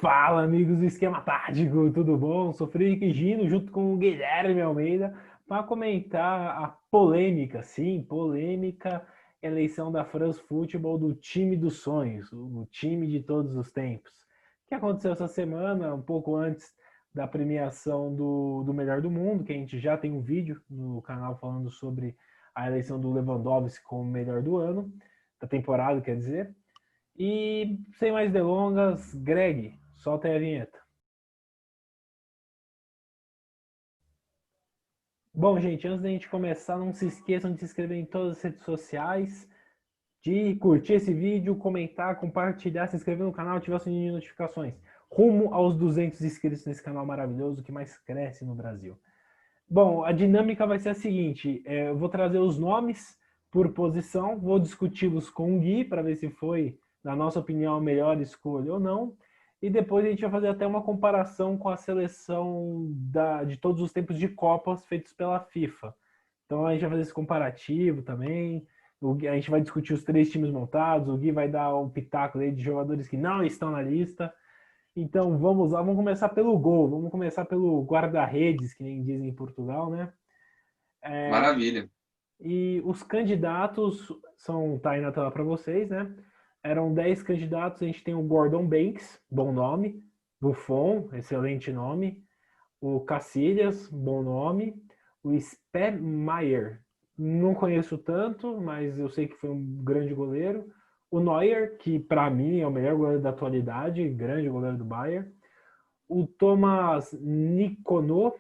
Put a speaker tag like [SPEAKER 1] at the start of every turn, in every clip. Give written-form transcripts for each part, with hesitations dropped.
[SPEAKER 1] Fala, amigos do Esquema Tático, tudo bom? Sou Frederico Gino, junto com o Guilherme Almeida, para comentar a polêmica, sim, polêmica eleição da France Football do time dos sonhos, o time de todos os tempos. O que aconteceu essa semana, um pouco antes da premiação do Melhor do Mundo, que a gente já tem um vídeo no canal falando sobre a eleição do Lewandowski como melhor do ano, da temporada, quer dizer. E sem mais delongas, Greg, solta aí a vinheta. Bom, gente, antes da gente começar, não se esqueçam de se inscrever em todas as redes sociais, de curtir esse vídeo, comentar, compartilhar, se inscrever no canal, ativar o sininho de notificações. Rumo aos 200 inscritos nesse canal maravilhoso que mais cresce no Brasil. Bom, a dinâmica vai ser a seguinte: eu vou trazer os nomes por posição, vou discuti-los com o Gui para ver se foi, na nossa opinião, a melhor escolha ou não. E depois a gente vai fazer até uma comparação com a seleção de todos os tempos de Copas feitos pela FIFA. Então a gente vai fazer esse comparativo também. A gente vai discutir os três times montados. O Gui vai dar um pitaco aí de jogadores que não estão na lista. Então vamos lá, vamos começar pelo gol, vamos começar pelo guarda-redes, que nem dizem em Portugal, né?
[SPEAKER 2] Maravilha.
[SPEAKER 1] E os candidatos tá aí na tela para vocês, né? Eram 10 candidatos, a gente tem o Gordon Banks, bom nome, Buffon, excelente nome, o Cacilhas, bom nome, o Speckmaier, não conheço tanto, mas eu sei que foi um grande goleiro, o Neuer, que para mim é o melhor goleiro da atualidade, grande goleiro do Bayern, o Thomas Nikonô,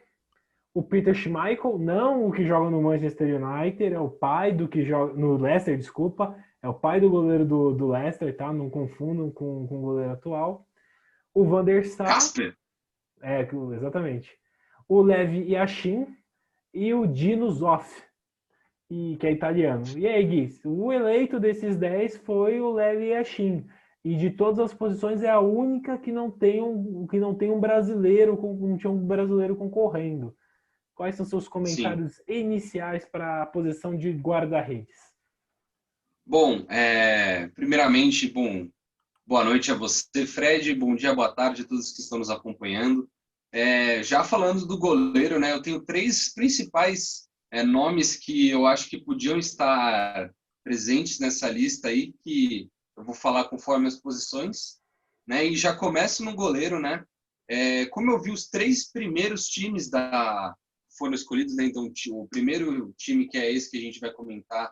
[SPEAKER 1] o Peter Schmeichel, não o que joga no Manchester United, é o pai do que joga no Leicester, desculpa, é o pai do goleiro do Leicester, tá? Não confundam com o goleiro atual. O Van der Sar,
[SPEAKER 2] Casper.
[SPEAKER 1] exatamente. O Levi Yashin e o Dino Zoff, que é italiano. E aí, Gui, o eleito desses 10 foi o Levi Yashin. E de todas as posições é a única que não tem um brasileiro, não tinha um brasileiro concorrendo. Quais são seus
[SPEAKER 2] Sim.
[SPEAKER 1] comentários iniciais para a posição de guarda-redes?
[SPEAKER 2] Bom, primeiramente, boa noite a você, Fred. Bom dia, boa tarde a todos que estão nos acompanhando. Já falando do goleiro, né? Eu tenho três principais nomes que eu acho que podiam estar presentes nessa lista aí, que eu vou falar conforme as posições, né? E já começo no goleiro, né? Como eu vi os três primeiros times foram escolhidos, né? Então, o primeiro time, que é esse que a gente vai comentar,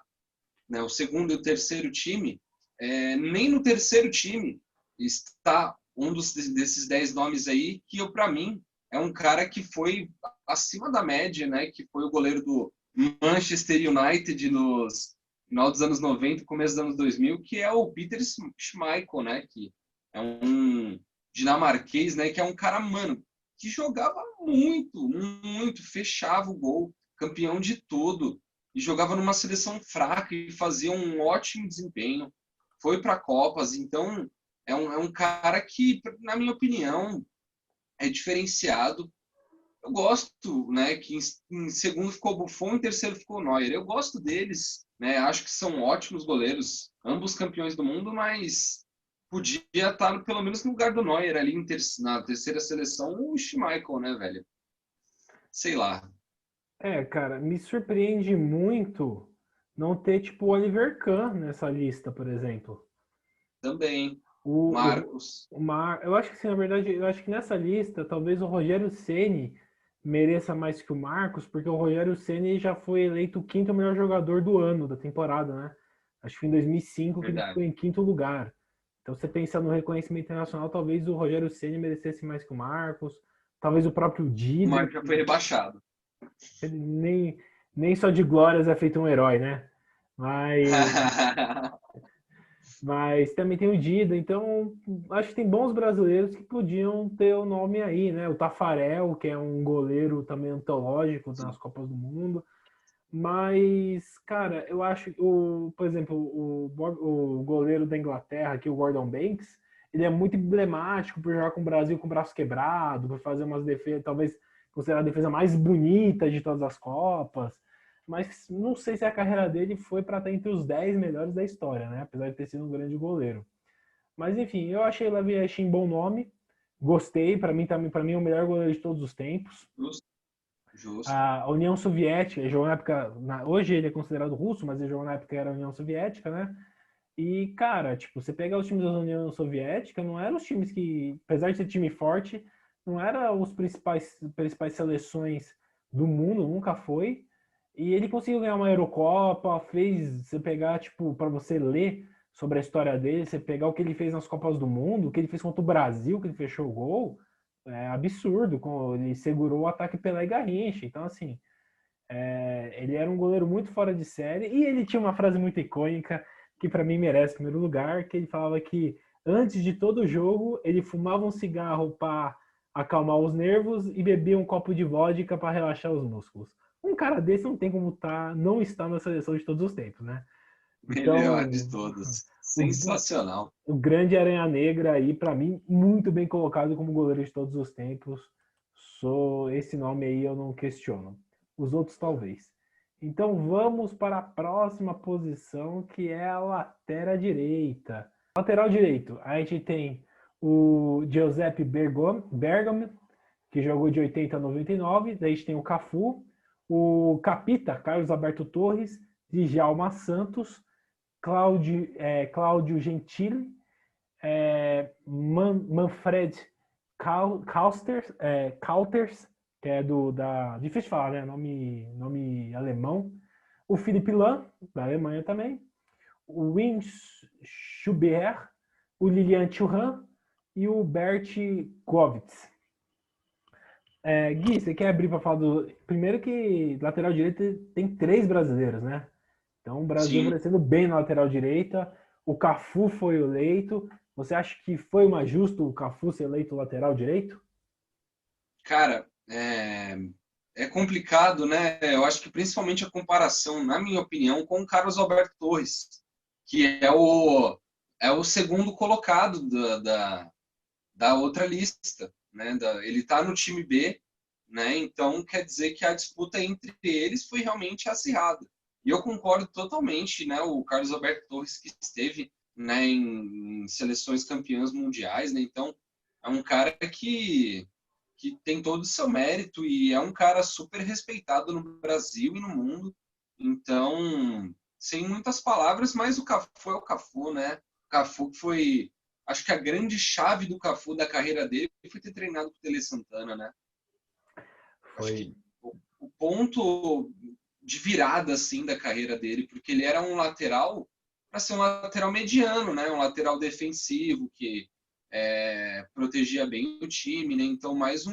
[SPEAKER 2] né? O segundo e o terceiro time, nem no terceiro time está um desses 10 nomes aí, que eu, para mim, é um cara que foi acima da média, né? Que foi o goleiro do Manchester United nos final dos anos 90, começo dos anos 2000, que é o Peter Schmeichel, né? Que é um dinamarquês, né? Que é um cara, mano, que jogava muito, muito, fechava o gol, campeão de tudo, e jogava numa seleção fraca e fazia um ótimo desempenho. Foi para Copas, então é um cara que, na minha opinião, é diferenciado. Eu gosto, né, que em segundo ficou Buffon, em terceiro ficou Neuer. Eu gosto deles, né? Acho que são ótimos goleiros, ambos campeões do mundo, mas podia estar pelo menos no lugar do Neuer ali na terceira seleção, o Schmeichel, né, velho? Sei lá.
[SPEAKER 1] Cara, me surpreende muito não ter, tipo, o Oliver Kahn nessa lista, por exemplo.
[SPEAKER 2] Também,
[SPEAKER 1] O, o,
[SPEAKER 2] Marcos.
[SPEAKER 1] eu acho que, sim, na verdade, eu acho que nessa lista, talvez o Rogério Ceni mereça mais que o Marcos, porque o Rogério Ceni já foi eleito o quinto melhor jogador do ano, da temporada, né? Acho que foi em 2005 que ele ficou
[SPEAKER 2] Verdade.
[SPEAKER 1] em quinto lugar. Então, você pensa no reconhecimento internacional, talvez o Rogério Ceni merecesse mais que o Marcos, talvez o próprio
[SPEAKER 2] O
[SPEAKER 1] Dida,
[SPEAKER 2] Marcos já foi rebaixado.
[SPEAKER 1] ele nem só de glórias é feito um herói, né? Mas, mas também tem o Dida, então acho que tem bons brasileiros que podiam ter o nome aí, né? O Tafarel, que é um goleiro também antológico nas Copas do Mundo. Mas, cara, eu acho que, por exemplo, o goleiro da Inglaterra, aqui, o Gordon Banks, ele é muito emblemático por jogar com o Brasil com o braço quebrado, por fazer umas defesas, talvez considerar a defesa mais bonita de todas as Copas. Mas não sei se a carreira dele foi para estar entre os 10 melhores da história, né? Apesar de ter sido um grande goleiro. Mas enfim, eu achei o Levi Yashin bom nome. Gostei, para mim também, para mim é o melhor goleiro de todos os tempos.
[SPEAKER 2] Justo, justo.
[SPEAKER 1] A União Soviética, ele jogou na época, hoje ele é considerado russo, mas ele jogou na época que era a União Soviética, né? E, cara, tipo, você pegar os times da União Soviética, não eram os times que, apesar de ser time forte, não eram os principais seleções do mundo, nunca foi. E ele conseguiu ganhar uma Eurocopa, fez você pegar, tipo, para você ler sobre a história dele, você pegar o que ele fez nas Copas do Mundo, o que ele fez contra o Brasil, que ele fechou o gol, é absurdo. Ele segurou o ataque Pelé e Garrincha. Então, assim, ele era um goleiro muito fora de série e ele tinha uma frase muito icônica que para mim merece o primeiro lugar, que ele falava que antes de todo jogo ele fumava um cigarro para acalmar os nervos e bebia um copo de vodka para relaxar os músculos. Um cara desse não tem como não estar na seleção de todos os tempos, né?
[SPEAKER 2] Melhor
[SPEAKER 1] Então,
[SPEAKER 2] de todos.
[SPEAKER 1] o,
[SPEAKER 2] Sensacional.
[SPEAKER 1] o grande Aranha Negra aí, para mim, muito bem colocado como goleiro de todos os tempos. Esse nome aí eu não questiono. Os outros talvez. Então vamos para a próxima posição, que é a lateral direita. Lateral direito, a gente tem o Giuseppe Bergamo, que jogou de 80 a 99. Daí a gente tem o Cafu, o Capita, Carlos Alberto Torres, Djalma Santos, Cláudio Gentili, Manfred Kauters, que é difícil de falar, né? Nome alemão. O Philipp Lahm, da Alemanha também. O Wim Schubert, o Lilian Thuram e o Bert Govitz. Gui, você quer abrir para falar do. Primeiro que lateral direita tem 3 brasileiros, né? Então o Brasil
[SPEAKER 2] Sim.
[SPEAKER 1] aparecendo bem na lateral direita. O Cafu foi eleito. Você acha que foi uma justo o Cafu ser eleito lateral direito?
[SPEAKER 2] Cara, é complicado, né? Eu acho que principalmente a comparação, na minha opinião, com o Carlos Alberto Torres, que é o segundo colocado da outra lista, né? Ele está no time B, né? Então quer dizer que a disputa entre eles foi realmente acirrada. E eu concordo totalmente, né? O Carlos Alberto Torres que esteve, né, em seleções campeãs mundiais, né? Então é um cara que tem todo o seu mérito e é um cara super respeitado no Brasil e no mundo. Então, sem muitas palavras, mas o Cafu é o Cafu, né? O Cafu foi, acho que a grande chave do Cafu da carreira dele foi ter treinado com o Tele Santana, né? Acho
[SPEAKER 1] Foi.
[SPEAKER 2] que o ponto de virada assim da carreira dele, porque ele era um lateral para ser um lateral mediano, né? Um lateral defensivo que protegia bem o time, né? Então mais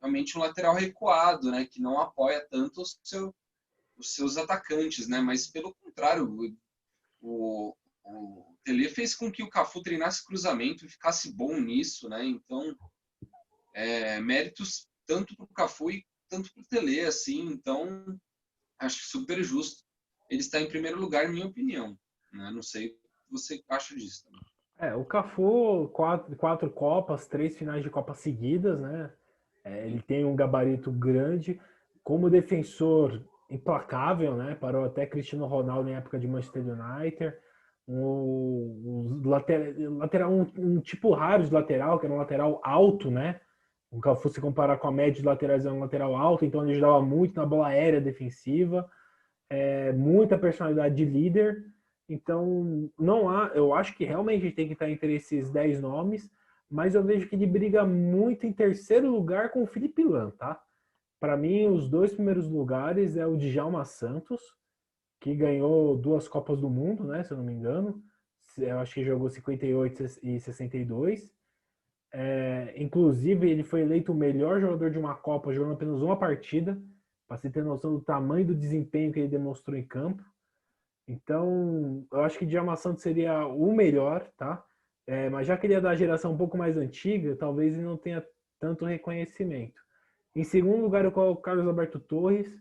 [SPEAKER 2] realmente um lateral recuado, né? Que não apoia tanto os seus atacantes, né? Mas pelo contrário, o Tele fez com que o Cafu treinasse cruzamento e ficasse bom nisso, né? Então méritos tanto para o Cafu e tanto para o Tele, assim. Então acho super justo ele está em primeiro lugar, em minha opinião. Né? Não sei o que você acha disso também.
[SPEAKER 1] O Cafu, quatro Copas, 3 finais de Copa seguidas, né? Ele tem um gabarito grande. Como defensor implacável, né? Parou até Cristiano Ronaldo em época de Manchester United. Um tipo raro de lateral, que era um lateral alto, né? O Cafu, se comparar com a média de laterais, é um lateral alto, então ele ajudava muito na bola aérea defensiva. Muita personalidade de líder. Então, não há. Eu acho que realmente tem que estar entre esses 10 nomes, mas eu vejo que ele briga muito em terceiro lugar com o Felipe Lan, tá? Para mim, os 2 primeiros lugares é o Djalma Santos, que ganhou 2 Copas do Mundo, né? Se eu não me engano. Eu acho que jogou 58 e 62. Inclusive, ele foi eleito o melhor jogador de uma Copa jogando apenas uma partida, para você ter noção do tamanho do desempenho que ele demonstrou em campo. Então, eu acho que Djalma Santos seria o melhor, tá? Mas já que ele é da geração um pouco mais antiga, talvez ele não tenha tanto reconhecimento. Em segundo lugar, eu coloco o Carlos Alberto Torres,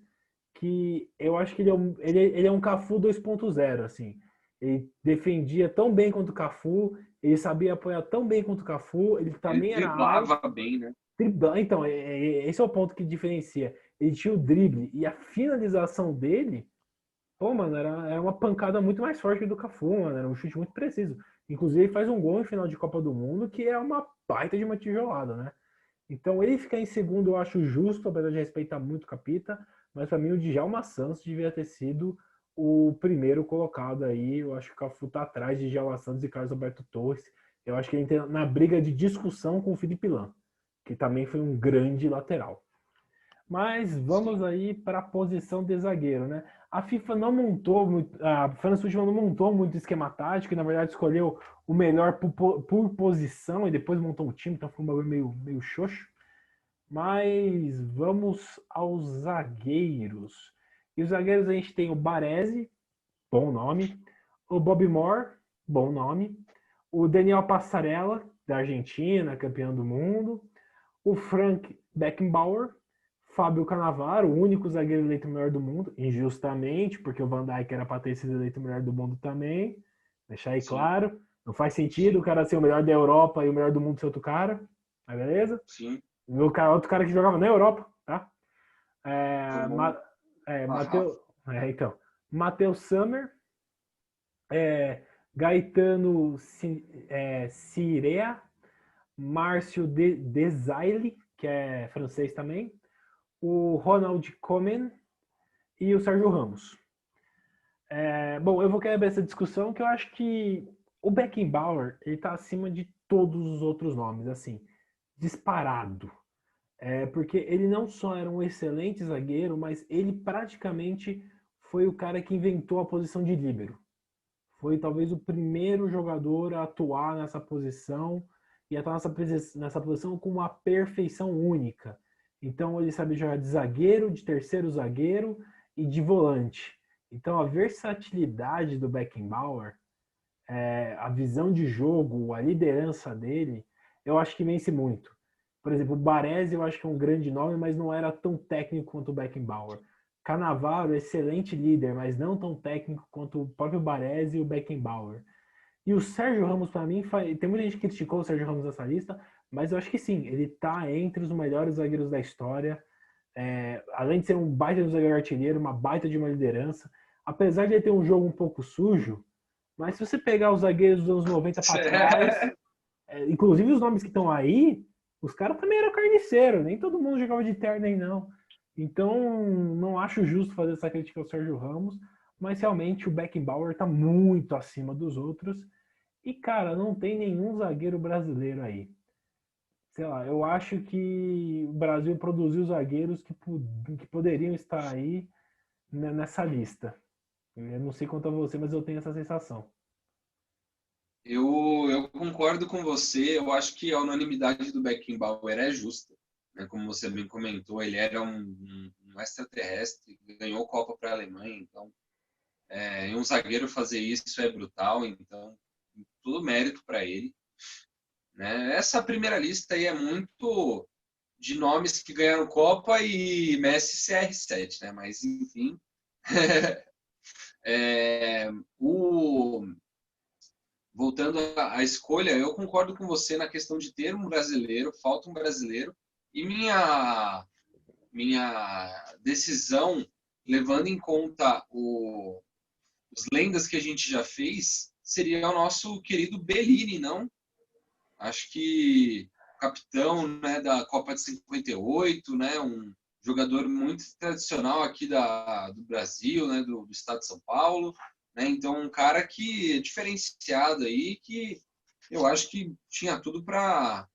[SPEAKER 1] que eu acho que ele é um Cafu 2.0, assim. Ele defendia tão bem quanto o Cafu, ele sabia apoiar tão bem quanto o Cafu, ele
[SPEAKER 2] Ele
[SPEAKER 1] também era alto.
[SPEAKER 2] driblava bem, né?
[SPEAKER 1] Então, esse é o ponto que diferencia. Ele tinha o drible e a finalização dele, pô, mano, era uma pancada muito mais forte do Cafu, mano. Era um chute muito preciso. Inclusive, ele faz um gol em final de Copa do Mundo que é uma baita de uma tijolada, né? Então ele ficar em segundo eu acho justo, apesar de respeitar muito o Capita, mas para mim o Djalma Santos devia ter sido o primeiro colocado aí. Eu acho que o Cafu tá atrás de Djalma Santos e Carlos Alberto Torres. Eu acho que ele entra na briga de discussão com o Felipe Lan, que também foi um grande lateral. Mas vamos
[SPEAKER 2] Sim.
[SPEAKER 1] aí para a posição de zagueiro, né? A FIFA não montou muito, a France Football não montou muito esquema tático, e na verdade escolheu o melhor por posição e depois montou um time, então ficou um bagulho meio xoxo. Mas vamos aos zagueiros. E os zagueiros a gente tem o Baresi, bom nome. O Bob Moore, bom nome. O Daniel Passarella, da Argentina, campeão do mundo. O Frank Beckenbauer. Fábio Cannavaro, o único zagueiro eleito melhor do mundo, injustamente, porque o Van Dijk era para ter sido eleito melhor do mundo também. Deixar aí
[SPEAKER 2] Sim,
[SPEAKER 1] claro. Não faz sentido o cara ser o melhor da Europa e o melhor do mundo ser outro cara. Mas beleza?
[SPEAKER 2] sim.
[SPEAKER 1] Outro cara que jogava na Europa, tá? É,
[SPEAKER 2] Jogou a Rafa.
[SPEAKER 1] Então, Matheus Sommer, Gaetano Cirea, Márcio Desailly, que é francês também, o Ronald Koeman e o Sérgio Ramos. Bom, eu vou querer essa discussão que eu acho que o Beckenbauer ele tá acima de todos os outros nomes, assim, disparado. Porque ele não só era um excelente zagueiro, mas ele praticamente foi o cara que inventou a posição de líbero. Foi talvez o primeiro jogador a atuar nessa posição e atuar nessa posição com uma perfeição única. Então ele sabe jogar de zagueiro, de terceiro zagueiro e de volante. Então a versatilidade do Beckenbauer, a visão de jogo, a liderança dele, eu acho que vence muito. Por exemplo, o Baresi eu acho que é um grande nome, mas não era tão técnico quanto o Beckenbauer. Cannavaro, excelente líder, mas não tão técnico quanto o próprio Baresi e o Beckenbauer. E o Sérgio Ramos, para mim, tem muita gente que criticou o Sérgio Ramos nessa lista, mas eu acho que sim, ele está entre os melhores zagueiros da história. Além de ser um baita de zagueiro artilheiro, uma baita de uma liderança. Apesar de ele ter um jogo um pouco sujo, mas se você pegar os zagueiros dos anos 90 para trás, inclusive os nomes que estão aí, os caras também eram carniceiros, nem todo mundo jogava de terno aí não. Então, não acho justo fazer essa crítica ao Sérgio Ramos, mas realmente o Beckenbauer está muito acima dos outros. E, cara, não tem nenhum zagueiro brasileiro aí. Sei lá, eu acho que o Brasil produziu zagueiros que poderiam estar aí nessa lista. Eu não sei quanto a você, mas eu tenho essa sensação.
[SPEAKER 2] Eu concordo com você. Eu acho que a unanimidade do Beckenbauer é justa. Né? Como você bem comentou, ele era um extraterrestre, ganhou Copa para a Alemanha. Então, e um zagueiro fazer isso é brutal. Então, todo mérito para ele. Né? Essa primeira lista aí é muito de nomes que ganharam Copa e Messi CR7, né? Mas, enfim. O voltando à escolha, eu concordo com você na questão de ter um brasileiro, falta um brasileiro, e minha decisão, levando em conta os lendas que a gente já fez, seria o nosso querido Bellini, não? Acho que capitão, né, da Copa de 58, né, um jogador muito tradicional aqui do Brasil, né, do estado de São Paulo, né, então um cara que é diferenciado aí, que eu acho que tinha tudo para,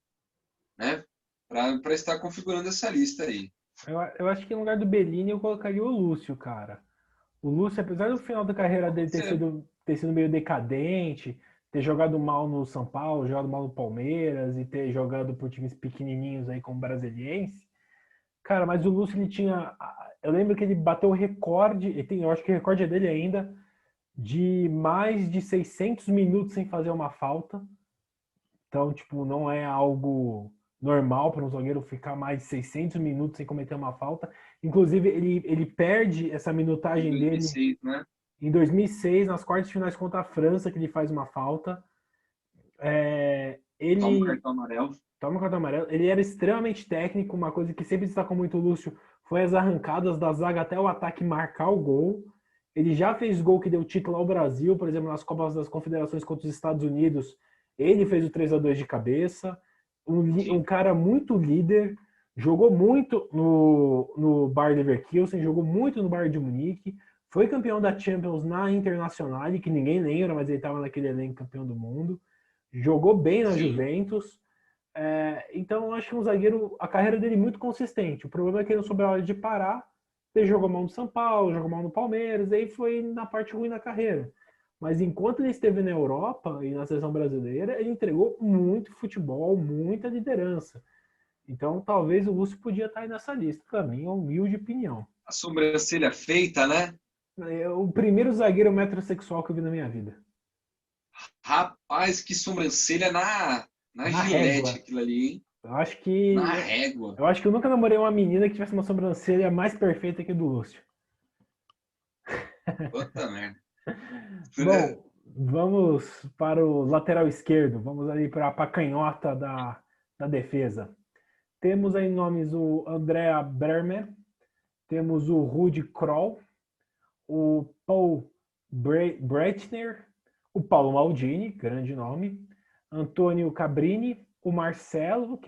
[SPEAKER 2] né, para estar configurando essa lista aí.
[SPEAKER 1] Eu acho que no lugar do Bellini eu colocaria o Lúcio, cara. O Lúcio, apesar do final da carreira dele ter sido meio decadente, ter jogado mal no São Paulo, jogado mal no Palmeiras e ter jogado por times pequenininhos aí como o Brasiliense, cara, mas o Lúcio ele tinha. Eu lembro que ele bateu o recorde, eu acho que o recorde é dele ainda, de mais de 600 minutos sem fazer uma falta. Então, tipo, não é algo normal para um zagueiro ficar mais de 600 minutos sem cometer uma falta. Inclusive, ele perde essa
[SPEAKER 2] Em
[SPEAKER 1] minutagem dele
[SPEAKER 2] 2006, né?
[SPEAKER 1] em 2006, nas quartas de finais contra a França, que ele faz uma falta.
[SPEAKER 2] Toma um
[SPEAKER 1] Ele
[SPEAKER 2] cartão amarelo.
[SPEAKER 1] toma o cartão amarelo. Ele era extremamente técnico, uma coisa que sempre destacou muito o Lúcio foi as arrancadas da zaga até o ataque marcar o gol. Ele já fez gol que deu título ao Brasil, por exemplo, nas Copas das Confederações contra os Estados Unidos. Ele fez o 3-2 de cabeça. um cara muito líder, jogou muito no Bayer Leverkusen, jogou muito no Bayern de Munique, foi campeão da Champions na Internacional, que ninguém lembra, mas ele estava naquele elenco campeão do mundo, jogou bem na
[SPEAKER 2] Sim.
[SPEAKER 1] Juventus. Então, eu acho que um zagueiro, a carreira dele é muito consistente. O problema é que ele não soube a hora de parar. Ele jogou mal no São Paulo, jogou mal no Palmeiras, aí foi na parte ruim da carreira. Mas enquanto ele esteve na Europa e na seleção brasileira, ele entregou muito futebol, muita liderança. Então, talvez o Lúcio podia estar aí nessa lista, para mim, é uma humilde opinião.
[SPEAKER 2] A sobrancelha feita, né?
[SPEAKER 1] É o primeiro zagueiro metrosexual que eu vi na minha vida.
[SPEAKER 2] Rapaz, que sobrancelha na
[SPEAKER 1] Na
[SPEAKER 2] gilete
[SPEAKER 1] régua.
[SPEAKER 2] aquilo ali, hein?
[SPEAKER 1] Eu acho que
[SPEAKER 2] Na régua.
[SPEAKER 1] eu acho que eu nunca namorei uma menina que tivesse uma sobrancelha mais perfeita que a do Lúcio.
[SPEAKER 2] Puta merda.
[SPEAKER 1] Bom, vamos para o lateral esquerdo. Vamos ali para a canhota da defesa. Temos aí nomes o Andrea Bremer, temos o Rudi Kroll, o Paul Breitner, o Paulo Maldini, grande nome, Antônio Cabrini, o Marcelo,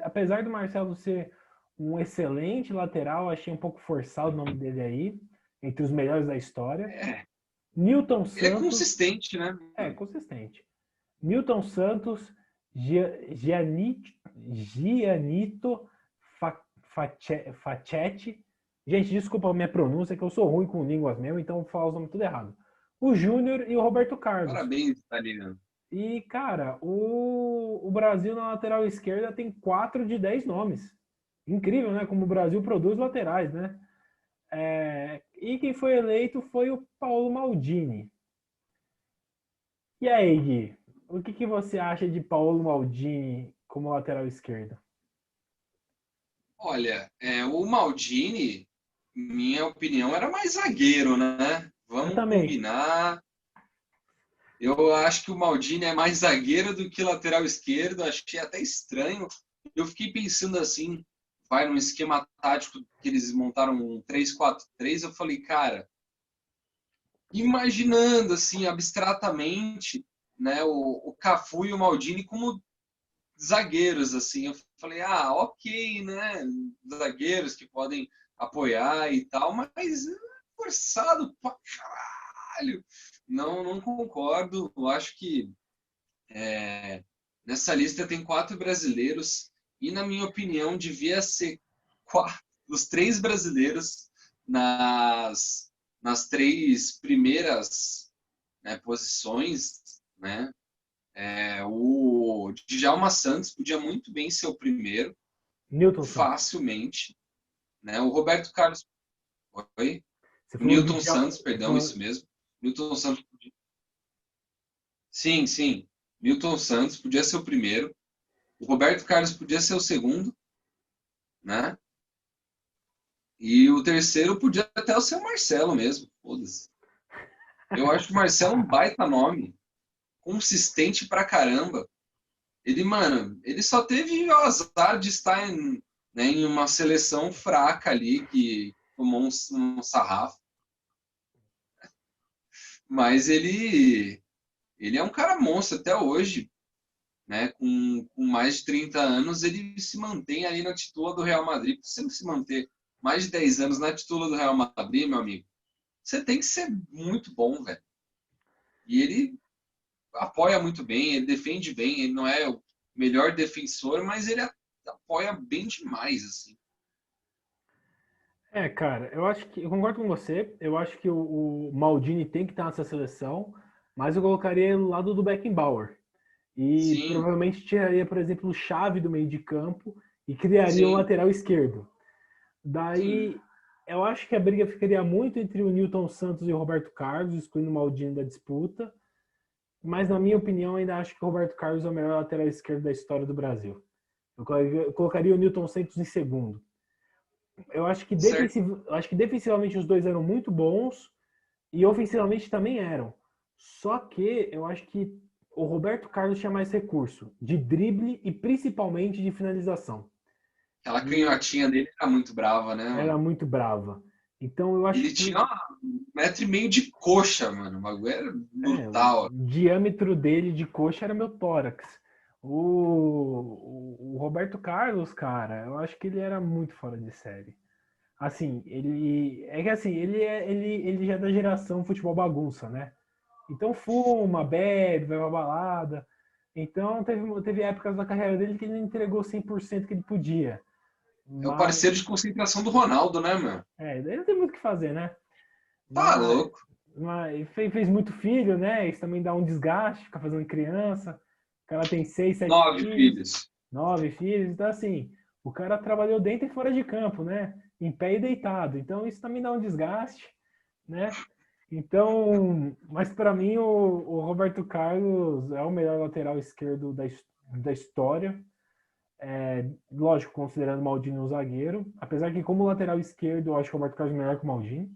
[SPEAKER 1] apesar do Marcelo ser um excelente lateral, achei um pouco forçado o nome dele aí, entre os melhores da história.
[SPEAKER 2] É,
[SPEAKER 1] Newton
[SPEAKER 2] ele é
[SPEAKER 1] Santos,
[SPEAKER 2] consistente, né?
[SPEAKER 1] consistente. Newton Santos, Gianito Facchetti. Gente, desculpa a minha pronúncia, que eu sou ruim com línguas mesmo, então eu falo os nomes tudo errado. O Júnior e o Roberto Carlos.
[SPEAKER 2] Parabéns, italiano.
[SPEAKER 1] E, cara, o Brasil na lateral esquerda tem 4 de 10 nomes. Incrível, né? Como o Brasil produz laterais, né? E quem foi eleito foi o Paulo Maldini. E aí, Gui? O que você acha de Paulo Maldini como lateral esquerdo?
[SPEAKER 2] Olha, o Maldini, minha opinião, era mais zagueiro, né?
[SPEAKER 1] Eu
[SPEAKER 2] Vamos
[SPEAKER 1] também.
[SPEAKER 2] combinar. Eu acho que o Maldini é mais zagueiro do que lateral esquerdo. Achei até estranho. Eu fiquei pensando assim, vai num esquema tático que eles montaram um 3-4-3. Eu falei, cara, imaginando assim, abstratamente, né, o Cafu e o Maldini como zagueiros, assim. Eu falei, ok, né? Zagueiros que podem apoiar e tal, mas forçado pra caralho. Não concordo. Eu acho que nessa lista tem 4 brasileiros e, na minha opinião, devia ser os 3 brasileiros nas 3 primeiras, né, posições, né? O Djalma Santos podia muito bem ser o primeiro,
[SPEAKER 1] Newton Santos.
[SPEAKER 2] facilmente, né? O Roberto Carlos, oi?
[SPEAKER 1] Você
[SPEAKER 2] O
[SPEAKER 1] falou do
[SPEAKER 2] Newton Santos, perdão, isso
[SPEAKER 1] falou...
[SPEAKER 2] mesmo. Newton Santos, sim, sim. Newton Santos podia ser o primeiro. O Roberto Carlos podia ser o segundo, né? E o terceiro podia até ser o Marcelo mesmo, foda-se. Eu acho que o Marcelo é um baita nome, consistente pra caramba. Ele, mano, ele só teve o azar de estar em uma seleção fraca ali, que tomou um sarrafo. Mas ele é um cara monstro até hoje, né? Com mais de 30 anos, ele se mantém aí na titula do Real Madrid. Pra você se manter mais de 10 anos na titula do Real Madrid, meu amigo, você tem que ser muito bom, velho. E ele apoia muito bem, ele defende bem, ele não é o melhor defensor, mas ele apoia bem demais, assim.
[SPEAKER 1] Cara, eu concordo com você. Eu acho que o Maldini tem que estar nessa seleção, mas eu colocaria ele do lado do Beckenbauer. E
[SPEAKER 2] Sim,
[SPEAKER 1] provavelmente tiraria, por exemplo, o Xavi do meio de campo e criaria o
[SPEAKER 2] sim,
[SPEAKER 1] lateral esquerdo.
[SPEAKER 2] sim.
[SPEAKER 1] Daí, eu acho que a briga ficaria muito entre o Newton Santos e o Roberto Carlos, excluindo o Maldini da disputa. Mas, na minha opinião, ainda acho que o Roberto Carlos é o melhor lateral esquerdo da história do Brasil. Eu colocaria o Newton Santos em segundo.
[SPEAKER 2] Certo.
[SPEAKER 1] Eu acho que defensivamente os dois eram muito bons e ofensivamente também eram. Só que eu acho que o Roberto Carlos tinha mais recurso de drible e principalmente de finalização.
[SPEAKER 2] Aquela
[SPEAKER 1] E
[SPEAKER 2] canhotinha dele era muito brava, né,
[SPEAKER 1] era
[SPEAKER 2] mano?
[SPEAKER 1] muito brava. Então eu acho
[SPEAKER 2] Ele
[SPEAKER 1] que
[SPEAKER 2] tinha 1,5 metros de coxa, mano. O bagulho era
[SPEAKER 1] o
[SPEAKER 2] brutal.
[SPEAKER 1] diâmetro dele de coxa era meu tórax. O Roberto Carlos, cara, eu acho que ele era muito fora de série. Assim, ele. É que assim, ele já é da geração futebol bagunça, né? Então fuma, bebe, vai pra balada. Então teve épocas da carreira dele que ele não entregou 100% que ele podia.
[SPEAKER 2] É o
[SPEAKER 1] Mas,
[SPEAKER 2] parceiro de concentração do Ronaldo, né, meu?
[SPEAKER 1] ele não tem muito o que fazer, né?
[SPEAKER 2] Tá
[SPEAKER 1] Mas,
[SPEAKER 2] louco.
[SPEAKER 1] mas fez muito filho, né? Isso também dá um desgaste, ficar fazendo criança. O cara tem 6, 7
[SPEAKER 2] 9
[SPEAKER 1] filhos,
[SPEAKER 2] filhos.
[SPEAKER 1] 9 filhos. Então, assim, o cara trabalhou dentro e fora de campo, né? Em pé e deitado. Então, isso também dá um desgaste, né? Então, mas para mim, o Roberto Carlos é o melhor lateral esquerdo da história. Lógico, considerando o Maldini um zagueiro. Apesar que, como lateral esquerdo, eu acho que o Roberto Carlos é melhor que o Maldini.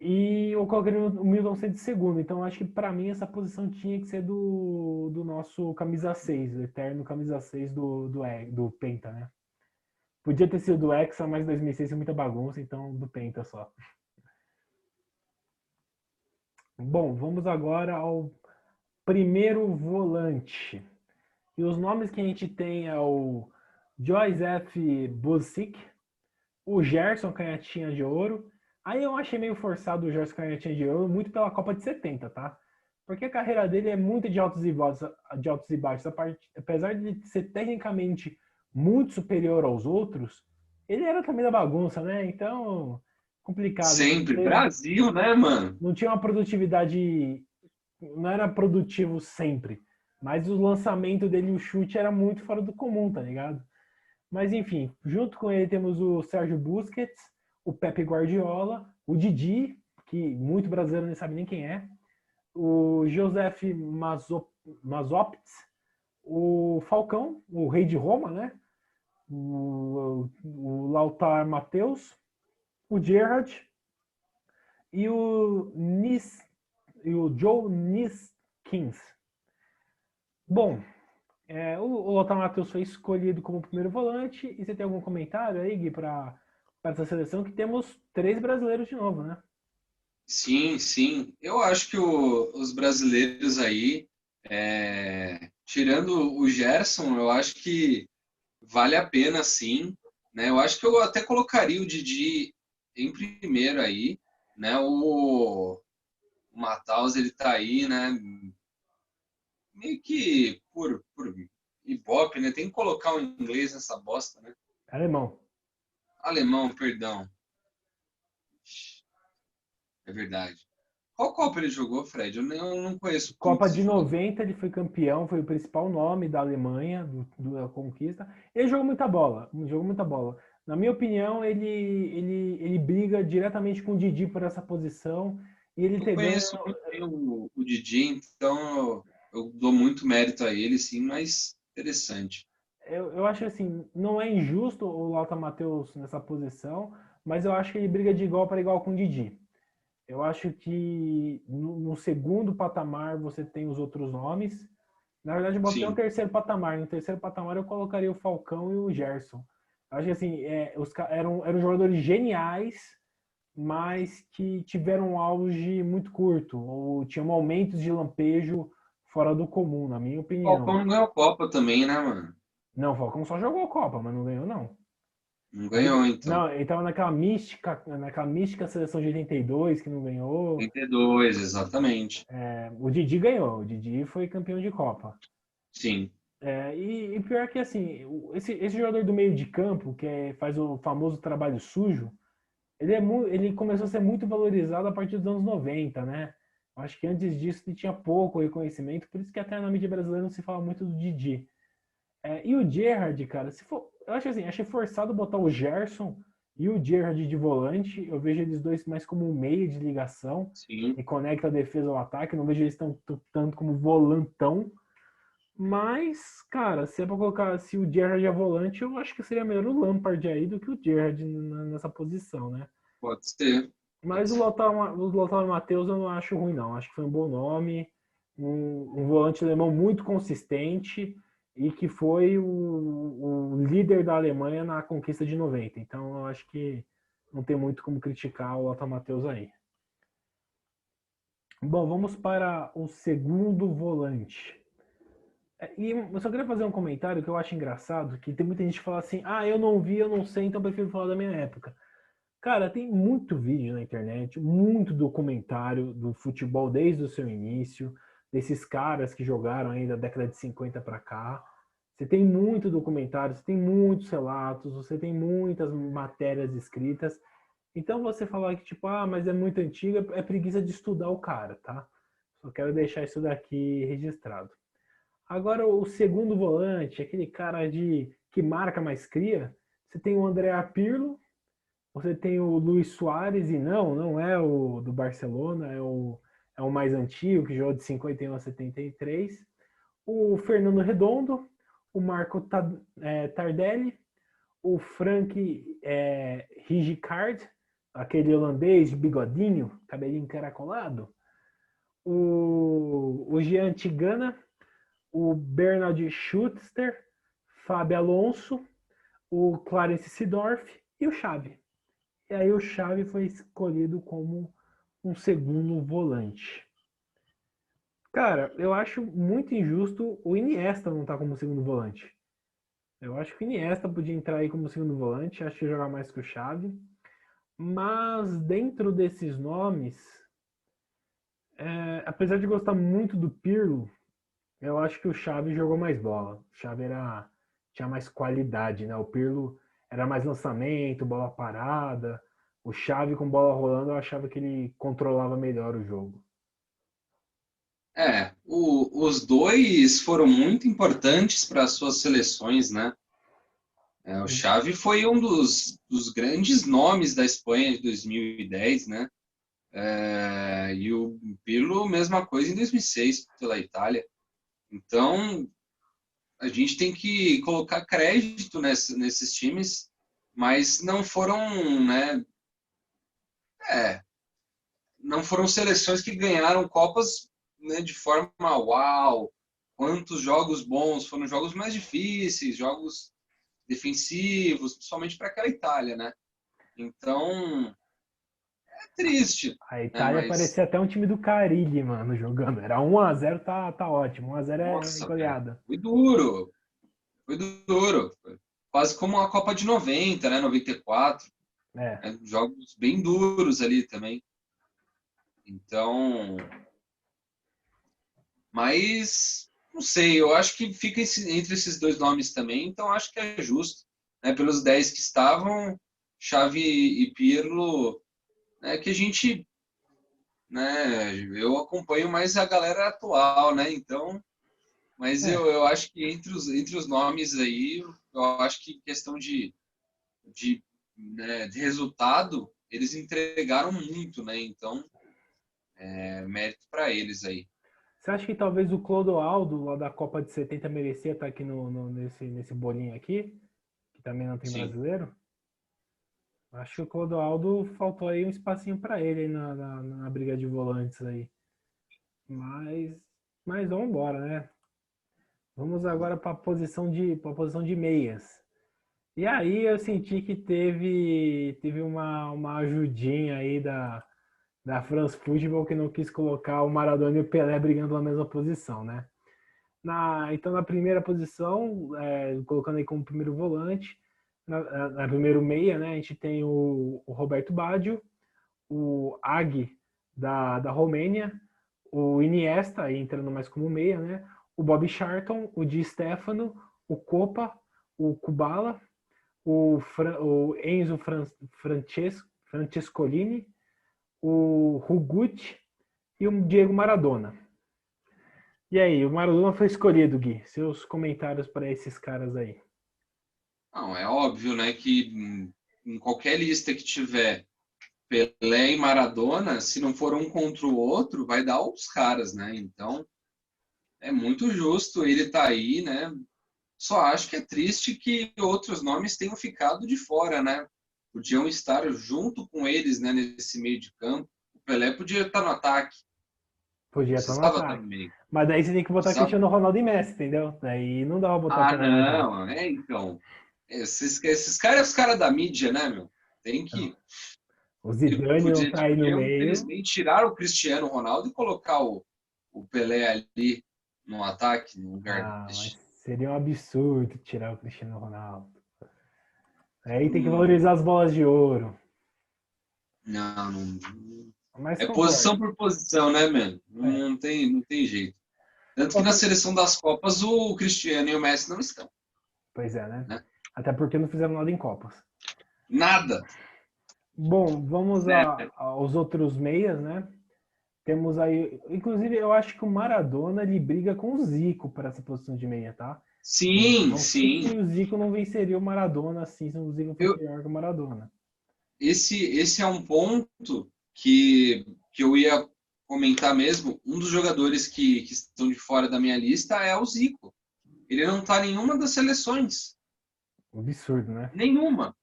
[SPEAKER 1] E eu coloquei o Milton ser de segundo. Então, acho que para mim essa posição tinha que ser do nosso camisa 6, o eterno camisa 6 do Penta, né? Podia ter sido do Hexa, mas 2006 foi muita bagunça, então do Penta só. Bom, vamos agora ao primeiro volante. E os nomes que a gente tem é o Joseph Busick, o Gerson Canhotinha de Ouro. Aí eu achei meio forçado o Gerson Canhotinha de Ouro, muito pela Copa de 70, tá? Porque a carreira dele é muito de altos e baixos, de altos e baixos. Apesar de ser tecnicamente muito superior aos outros, ele era também da bagunça, né? Então, complicado.
[SPEAKER 2] Sempre. Brasil, né, mano?
[SPEAKER 1] Não tinha uma produtividade, não era produtivo sempre. Mas o lançamento dele, o chute, era muito fora do comum, tá ligado? Mas enfim, junto com ele temos o Sérgio Busquets, o Pepe Guardiola, o Didi, que muito brasileiro nem sabe nem quem é, o Joseph Mazopis, o Falcão, o rei de Roma, né? O Lautaro Mateus, o Gerrard e o Joe Niskins. Bom, o Lothar Matheus foi escolhido como primeiro volante. E você tem algum comentário aí, Gui, para essa seleção? Que temos 3 brasileiros de novo, né?
[SPEAKER 2] Sim, sim. Eu acho que os brasileiros aí, tirando o Gerson, eu acho que vale a pena, sim. Né? Eu acho que eu até colocaria o Didi em primeiro aí. Né? O Matheus, ele tá aí, né? Meio que por Ibope, né? Tem que colocar o inglês nessa bosta, né?
[SPEAKER 1] Alemão.
[SPEAKER 2] Alemão, perdão. É verdade. Qual Copa ele jogou, Fred? Eu não conheço
[SPEAKER 1] Copa
[SPEAKER 2] muitos
[SPEAKER 1] de
[SPEAKER 2] de futebol.
[SPEAKER 1] 90 ele foi campeão, foi o principal nome da Alemanha, da conquista. Ele jogou muita bola, jogou muita bola. Na minha opinião, ele briga diretamente com o Didi por essa posição e ele
[SPEAKER 2] Eu
[SPEAKER 1] ter ganho.
[SPEAKER 2] conheço muito bem o Didi, então eu dou muito mérito a ele, sim, mas interessante.
[SPEAKER 1] Eu acho assim, não é injusto o Lauta Matheus nessa posição, mas eu acho que ele briga de igual para igual com o Didi. Eu acho que no segundo patamar você tem os outros nomes. Na verdade, eu botei um
[SPEAKER 2] Sim,
[SPEAKER 1] terceiro patamar. No terceiro patamar eu colocaria o Falcão e o Gerson. Eu acho que assim, eram jogadores geniais, mas que tiveram um auge muito curto, ou tinham momentos de lampejo fora do comum, na minha
[SPEAKER 2] o
[SPEAKER 1] opinião.
[SPEAKER 2] Falcão não ganhou Copa também, né, mano?
[SPEAKER 1] Não, o Falcão só jogou Copa, mas não ganhou, não.
[SPEAKER 2] Não ganhou,
[SPEAKER 1] Ele,
[SPEAKER 2] então.
[SPEAKER 1] não, ele tava naquela mística seleção de 82 que não ganhou.
[SPEAKER 2] 32, exatamente.
[SPEAKER 1] O Didi ganhou, o Didi foi campeão de Copa.
[SPEAKER 2] Sim.
[SPEAKER 1] E pior que assim, esse jogador do meio de campo, faz o famoso trabalho sujo, ele começou a ser muito valorizado a partir dos anos 90, né? Acho que antes disso ele tinha pouco reconhecimento, por isso que até na mídia brasileira não se fala muito do Didi. E o Gerrard, cara, se for, eu acho assim, achei forçado botar o Gerson e o Gerrard de volante. Eu vejo eles dois mais como um meio de ligação
[SPEAKER 2] Sim.
[SPEAKER 1] e conecta a defesa ao ataque. Não vejo eles tanto como volantão. Mas, cara, se é pra colocar, se o Gerrard é volante, eu acho que seria melhor o Lampard aí do que o Gerrard nessa posição, né?
[SPEAKER 2] Pode ser. Pode
[SPEAKER 1] Mas o
[SPEAKER 2] ser.
[SPEAKER 1] Lothar Matheus eu não acho ruim, não. Acho que foi um bom nome, um volante alemão muito consistente e que foi o líder da Alemanha na conquista de 90. Então eu acho que não tem muito como criticar o Lothar Matheus aí. Bom, vamos para o segundo volante. E eu só queria fazer um comentário que eu acho engraçado, que tem muita gente que fala assim, ah, eu não vi, eu não sei, então prefiro falar da minha época. Cara, tem muito vídeo na internet, muito documentário do futebol desde o seu início, desses caras que jogaram aí da década de 50 para cá. Você tem muito documentário, você tem muitos relatos, você tem muitas matérias escritas. Então você falar que tipo, ah, mas é muito antiga, é preguiça de estudar o cara, tá? Só quero deixar isso daqui registrado. Agora o segundo volante, aquele cara de que marca mais cria, você tem o André Pirlo, você tem o Luis Soares, e não é o do Barcelona, é o mais antigo, que jogou de 51 a 73. O Fernando Redondo, o Marco Tardelli, o Frank Rijkaard, aquele holandês de bigodinho, cabelinho encaracolado. O Jean Tigana, o Bernard Schuster, Fábio Alonso, o Clarence Seedorf e o Xavi. E aí o Xavi foi escolhido como um segundo volante. Cara, eu acho muito injusto o Iniesta não estar como segundo volante. Eu acho que o Iniesta podia entrar aí como segundo volante, acho que jogar mais que o Xavi. Mas dentro desses nomes, apesar de gostar muito do Pirlo, eu acho que o Xavi jogou mais bola. O Xavi tinha mais qualidade, né? O Pirlo era mais lançamento, bola parada. O Xavi com bola rolando, eu achava que ele controlava melhor o jogo.
[SPEAKER 2] Os dois foram muito importantes para as suas seleções, né? O Xavi foi um dos grandes nomes da Espanha de 2010, né? E o Pirlo, mesma coisa em 2006 pela Itália. Então, a gente tem que colocar crédito nesses times, mas não foram, né? Não foram seleções que ganharam Copas, né, de forma uau. Quantos jogos bons, foram jogos mais difíceis, jogos defensivos, principalmente para aquela Itália, né? Então, é triste,
[SPEAKER 1] A
[SPEAKER 2] né?
[SPEAKER 1] Itália
[SPEAKER 2] Mas,
[SPEAKER 1] parecia até um time do Carille, mano, jogando. Era 1-0, tá ótimo. 1-0 é
[SPEAKER 2] nossa, velho,
[SPEAKER 1] goleada.
[SPEAKER 2] foi duro, foi duro. Foi quase como a Copa de 90, né? 94,
[SPEAKER 1] É.
[SPEAKER 2] né? Jogos bem duros ali também. Então, mas não sei, eu acho que fica entre esses dois nomes também, então acho que é justo, né? Pelos 10 que estavam, Xavi e Pirlo, né? Que a gente, né? Eu acompanho mais a galera atual, né? Então, mas
[SPEAKER 1] É.
[SPEAKER 2] eu acho que entre os nomes aí, eu acho que questão de resultado, eles entregaram muito, né? Então, mérito para eles aí.
[SPEAKER 1] Você acha que talvez o Clodoaldo, lá da Copa de 70, merecia estar aqui nesse bolinho aqui? Que também não tem
[SPEAKER 2] Sim.
[SPEAKER 1] brasileiro? Acho que o Clodoaldo faltou aí um espacinho para ele aí na briga de volantes aí. Mas, mas vamos embora, né? Vamos agora para a posição de meias. E aí eu senti que teve uma ajudinha aí da France Football que não quis colocar o Maradona e o Pelé brigando na mesma posição, né? Então, na primeira posição, colocando aí como primeiro volante, na primeiro meia, né, a gente tem o Roberto Baggio, o Agi da Romênia, o Iniesta, aí entrando mais como meia, né, o Bob Charlton, o Di Stefano, o Copa, o Kubala, o Enzo Francescolini, o Hugut e o Diego Maradona. E aí, o Maradona foi escolhido, Gui. Seus comentários para esses caras aí.
[SPEAKER 2] Não, é óbvio, né, que em qualquer lista que tiver Pelé e Maradona, se não for um contra o outro, vai dar os caras, né? Então, é muito justo ele estar aí, né? Só acho que é triste que outros nomes tenham ficado de fora, né? Podiam estar junto com eles, né, nesse meio de campo. O Pelé podia estar no ataque, não
[SPEAKER 1] Podia estar no
[SPEAKER 2] precisava estar no
[SPEAKER 1] ataque.
[SPEAKER 2] meio.
[SPEAKER 1] Mas daí você tem que botar
[SPEAKER 2] Precisava...
[SPEAKER 1] Cristiano Ronaldo e Messi, entendeu? Daí não dá pra botar o
[SPEAKER 2] Ah,
[SPEAKER 1] Pelé no ataque.
[SPEAKER 2] não, então. Esses caras, os caras da mídia, né, meu? Tem
[SPEAKER 1] Não.
[SPEAKER 2] que
[SPEAKER 1] O Zidane não tá aí no
[SPEAKER 2] podiam,
[SPEAKER 1] meio.
[SPEAKER 2] infelizmente, tirar o Cristiano Ronaldo e colocar o Pelé ali no ataque, no lugar
[SPEAKER 1] Ah, mas
[SPEAKER 2] deste.
[SPEAKER 1] seria um absurdo tirar o Cristiano Ronaldo. Aí tem que
[SPEAKER 2] Hum,
[SPEAKER 1] valorizar as bolas de ouro.
[SPEAKER 2] não, não.
[SPEAKER 1] Mas
[SPEAKER 2] É posição
[SPEAKER 1] concordo.
[SPEAKER 2] por posição, né, mano?
[SPEAKER 1] É,
[SPEAKER 2] Não tem jeito. Tanto que na
[SPEAKER 1] outra...
[SPEAKER 2] seleção das Copas o Cristiano e o Messi não estão,
[SPEAKER 1] Pois é, né?
[SPEAKER 2] né?
[SPEAKER 1] Até porque não fizeram nada em Copas.
[SPEAKER 2] Nada.
[SPEAKER 1] Bom, vamos
[SPEAKER 2] Zero.
[SPEAKER 1] aos outros meias, né? Temos aí, inclusive, eu acho que o Maradona ele briga com o Zico para essa posição de meia, tá?
[SPEAKER 2] Sim,
[SPEAKER 1] Não sei que
[SPEAKER 2] sim.
[SPEAKER 1] o Zico não venceria o Maradona assim, se o Zico fosse
[SPEAKER 2] Eu,
[SPEAKER 1] melhor que o Maradona.
[SPEAKER 2] esse é um ponto que eu ia comentar mesmo. Um dos jogadores que estão de fora da minha lista é o Zico. Ele não está em nenhuma das seleções.
[SPEAKER 1] Um absurdo, né?
[SPEAKER 2] Nenhuma.